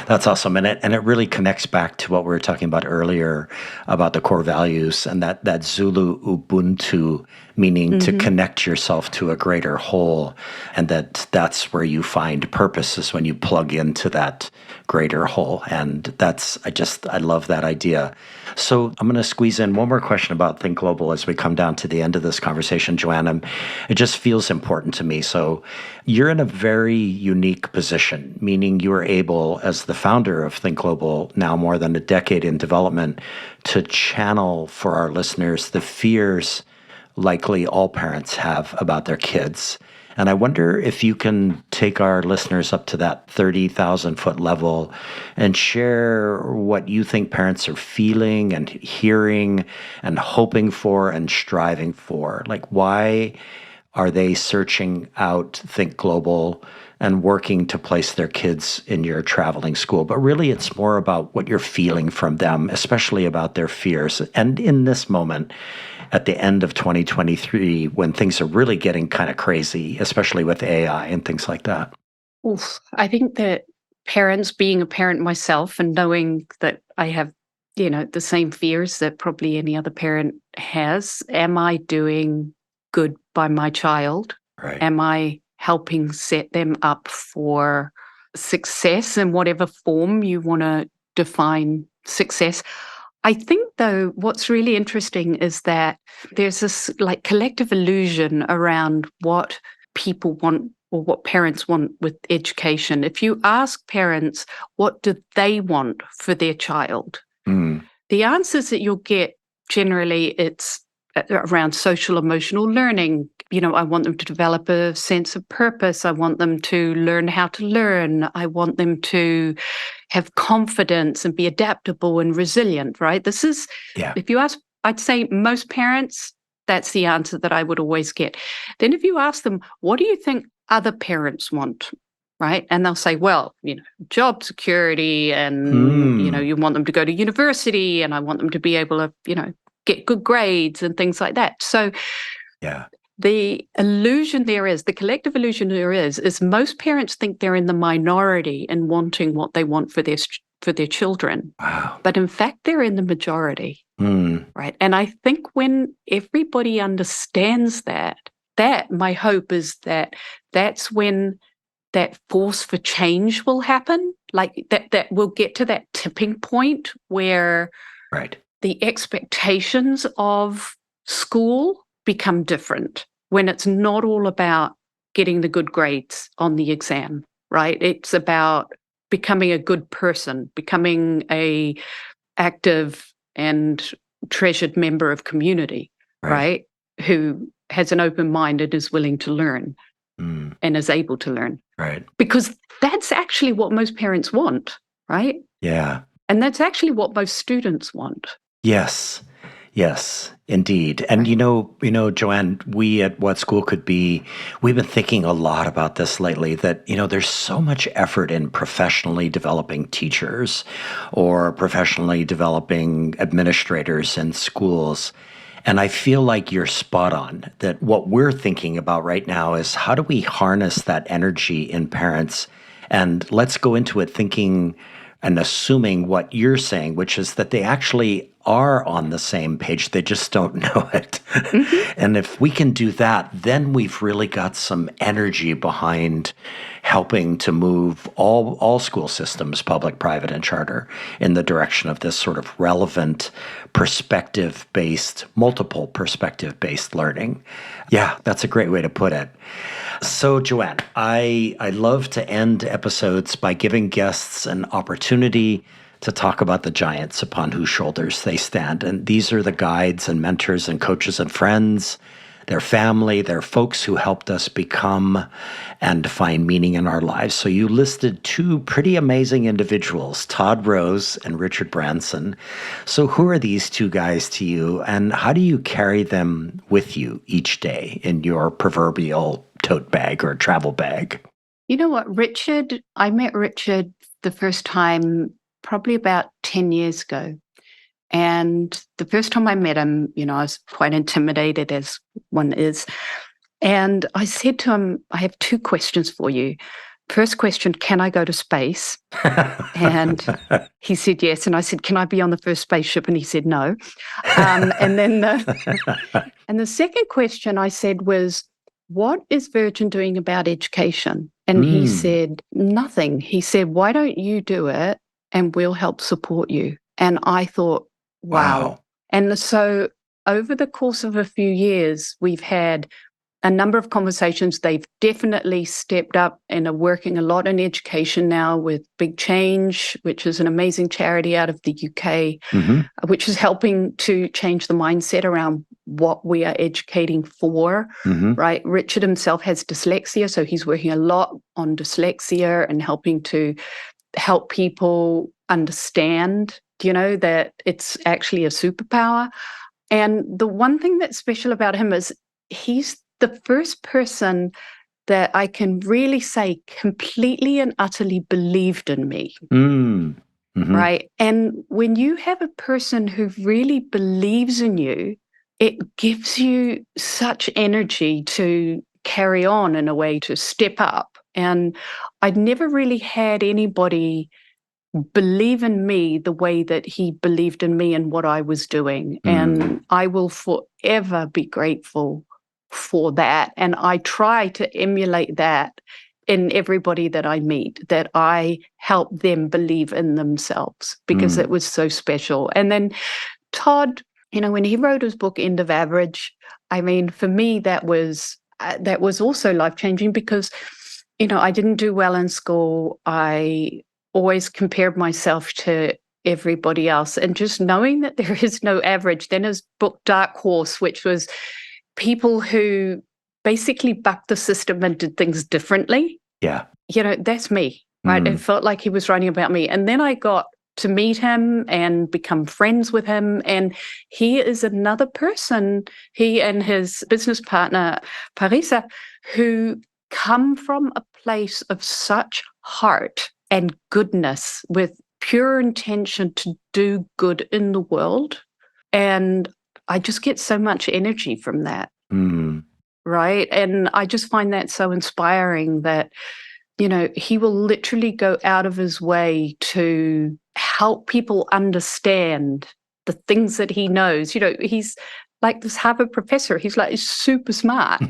[SPEAKER 2] That's awesome. And it really connects back to what we were talking about earlier about the core values and that Zulu Ubuntu, meaning to connect yourself to a greater whole. And that's where you find purpose, is when you plug into that greater whole. And I love that idea. So I'm going to squeeze in one more question about Think Global as we come down to the end of this conversation, Joann. It just feels important to me. So you're in a very unique position, meaning you are able, as the founder of Think Global, now more than a decade in development, to channel for our listeners the fears likely all parents have about their kids. And I wonder if you can take our listeners up to that 30,000-foot level and share what you think parents are feeling and hearing and hoping for and striving for. Like, why are they searching out Think Global and working to place their kids in your traveling school? But really, it's more about what you're feeling from them, especially about their fears. And in this moment, at the end of 2023, when things are really getting kind of crazy, especially with AI and things like that.
[SPEAKER 3] Oof. I think that parents, being a parent myself and knowing that I have, the same fears that probably any other parent has, am I doing good by my child?
[SPEAKER 2] Right.
[SPEAKER 3] Am I helping set them up for success in whatever form you want to define success? I think, though, what's really interesting is that there's this collective illusion around what people want or what parents want with education. If you ask parents, what do they want for their child? The answers that you'll get generally, it's around social emotional learning. I want them to develop a sense of purpose. I want them to learn how to learn. I want them to have confidence and be adaptable and resilient, right? This is, if you ask, I'd say most parents, that's the answer that I would always get. Then if you ask them, what do you think other parents want? Right. And they'll say, well, job security and, you want them to go to university and I want them to be able to, get good grades and things like that. So the illusion the collective illusion there is most parents think they're in the minority in wanting what they want for their children.
[SPEAKER 2] Wow.
[SPEAKER 3] But in fact, they're in the majority. Right. And I think when everybody understands that my hope is that's when that force for change will happen, like that we'll get to that tipping point where the expectations of school become different, when it's not all about getting the good grades on the exam, right? It's about becoming a good person, becoming a active and treasured member of community, right? Who has an open mind and is willing to learn and is able to learn.
[SPEAKER 2] Right.
[SPEAKER 3] Because that's actually what most parents want, right?
[SPEAKER 2] Yeah.
[SPEAKER 3] And that's actually what most students want.
[SPEAKER 2] Yes, indeed. And Joann, we at What School Could Be, we've been thinking a lot about this lately, that, there's so much effort in professionally developing teachers or professionally developing administrators in schools. And I feel like you're spot on, that what we're thinking about right now is how do we harness that energy in parents? And let's go into it thinking and assuming what you're saying, which is that they actually are on the same page. They just don't know it. And if we can do that, then we've really got some energy behind helping to move all school systems, public, private, and charter, in the direction of this sort of relevant, multiple perspective-based learning. Yeah, that's a great way to put it. So, Joann, I love to end episodes by giving guests an opportunity to talk about the giants upon whose shoulders they stand. And these are the guides and mentors and coaches and friends, their family, their folks who helped us become and find meaning in our lives. So you listed two pretty amazing individuals, Todd Rose and Richard Branson. So who are these two guys to you, and how do you carry them with you each day in your proverbial tote bag or travel bag?
[SPEAKER 3] You know what, I met Richard the first time probably about 10 years ago. And the first time I met him, I was quite intimidated, as one is. And I said to him, I have 2 questions for you. First question, can I go to space? And he said yes. And I said, can I be on the first spaceship? And he said no. And then the second question I said was, what is Virgin doing about education? And he said, nothing. He said, why don't you do it and we'll help support you? And I thought, wow. And so over the course of a few years, we've had a number of conversations. They've definitely stepped up and are working a lot in education now with Big Change, which is an amazing charity out of the UK, which is helping to change the mindset around what we are educating for, right? Richard himself has dyslexia, so he's working a lot on dyslexia and helping to help people understand, that it's actually a superpower. And the one thing that's special about him is he's the first person that I can really say completely and utterly believed in me. Right? And when you have a person who really believes in you, it gives you such energy to carry on in a way, to step up. And I'd never really had anybody believe in me the way that he believed in me and what I was doing. And I will forever be grateful for that. And I try to emulate that in everybody that I meet, that I help them believe in themselves, because it was so special. And then Todd, when he wrote his book, End of Average, I mean, for me, that was also life-changing because, I didn't do well in school. I always compared myself to everybody else. And just knowing that there is no average. Then his book, Dark Horse, which was people who basically bucked the system and did things differently.
[SPEAKER 2] Yeah.
[SPEAKER 3] That's me, right? It felt like he was writing about me. And then I got to meet him and become friends with him. And he is another person, he and his business partner, Parisa, who come from a place of such heart and goodness with pure intention to do good in the world. And I just get so much energy from that. Right? And I just find that so inspiring that, he will literally go out of his way to help people understand the things that he knows. He's like this Harvard professor. He's super smart,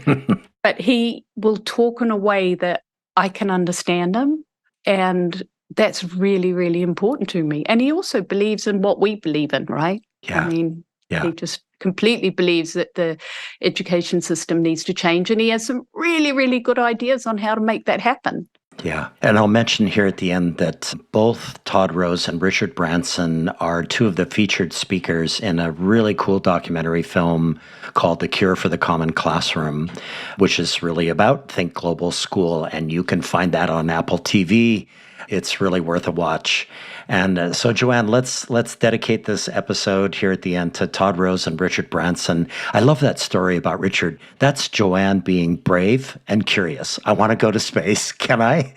[SPEAKER 3] but he will talk in a way that I can understand him. And that's really, really important to me. And he also believes in what we believe in, right?
[SPEAKER 2] Yeah.
[SPEAKER 3] I mean, he just completely believes that the education system needs to change. And he has some really, really good ideas on how to make that happen.
[SPEAKER 2] Yeah. And I'll mention here at the end that both Todd Rose and Richard Branson are 2 of the featured speakers in a really cool documentary film called The Cure for the Common Classroom, which is really about Think Global School. And you can find that on Apple TV. It's really worth a watch. And so, Joann, let's dedicate this episode here at the end to Todd Rose and Richard Branson. I love that story about Richard. That's Joann being brave and curious. I want to go to space. Can I?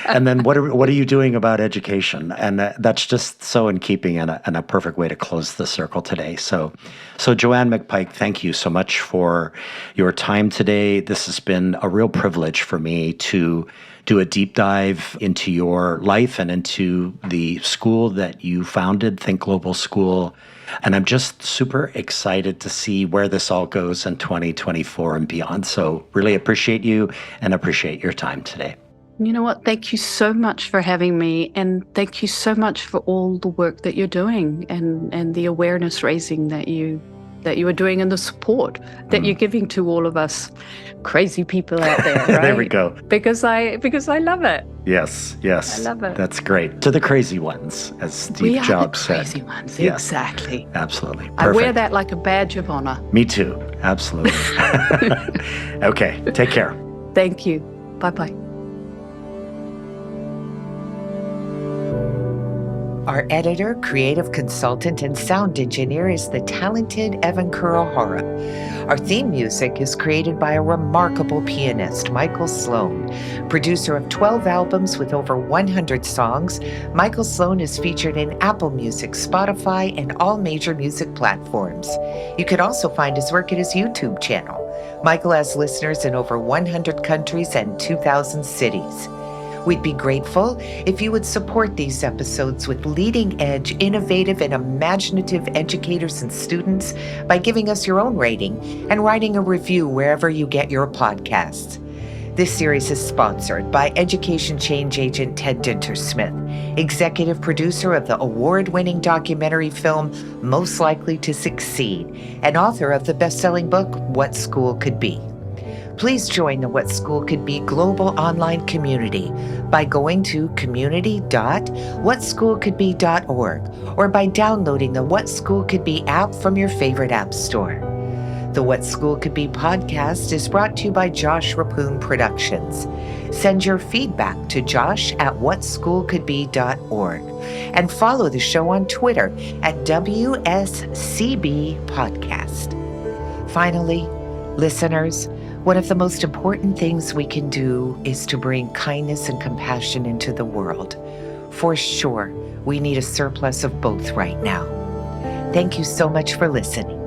[SPEAKER 2] And then what are you doing about education? And that's just so in keeping and a perfect way to close the circle today. So Joann McPike, thank you so much for your time today. This has been a real privilege for me to do a deep dive into your life and into the school that you founded, Think Global School. And I'm just super excited to see where this all goes in 2024 and beyond. So really appreciate you and appreciate your time today.
[SPEAKER 3] You know what? Thank you so much for having me. And thank you so much for all the work that you're doing and the awareness raising that you are doing and the support that you're giving to all of us crazy people out there, right?
[SPEAKER 2] There we go.
[SPEAKER 3] Because I love it.
[SPEAKER 2] Yes.
[SPEAKER 3] I love it.
[SPEAKER 2] That's great. To the crazy ones, as Steve Jobs said.
[SPEAKER 3] Crazy ones,
[SPEAKER 2] yes.
[SPEAKER 3] Exactly.
[SPEAKER 2] Absolutely. Perfect.
[SPEAKER 3] I wear that like a badge of honor.
[SPEAKER 2] Me too. Absolutely. Okay. Take care.
[SPEAKER 3] Thank you. Bye-bye.
[SPEAKER 10] Our editor, creative consultant, and sound engineer is the talented Evan Kurohara. Our theme music is created by a remarkable pianist, Michael Sloan. Producer of 12 albums with over 100 songs, Michael Sloan is featured in Apple Music, Spotify, and all major music platforms. You can also find his work at his YouTube channel. Michael has listeners in over 100 countries and 2,000 cities. We'd be grateful if you would support these episodes with leading-edge, innovative, and imaginative educators and students by giving us your own rating and writing a review wherever you get your podcasts. This series is sponsored by Education Change Agent Ted Dintersmith, executive producer of the award-winning documentary film Most Likely to Succeed, and author of the best-selling book What School Could Be. Please join the What School Could Be global online community by going to community.whatschoolcouldbe.org or by downloading the What School Could Be app from your favorite app store. The What School Could Be podcast is brought to you by Josh Rapoon Productions. Send your feedback to josh@whatschoolcouldbe.org and follow the show on Twitter at WSCB Podcast. Finally, listeners, one of the most important things we can do is to bring kindness and compassion into the world. For sure, we need a surplus of both right now. Thank you so much for listening.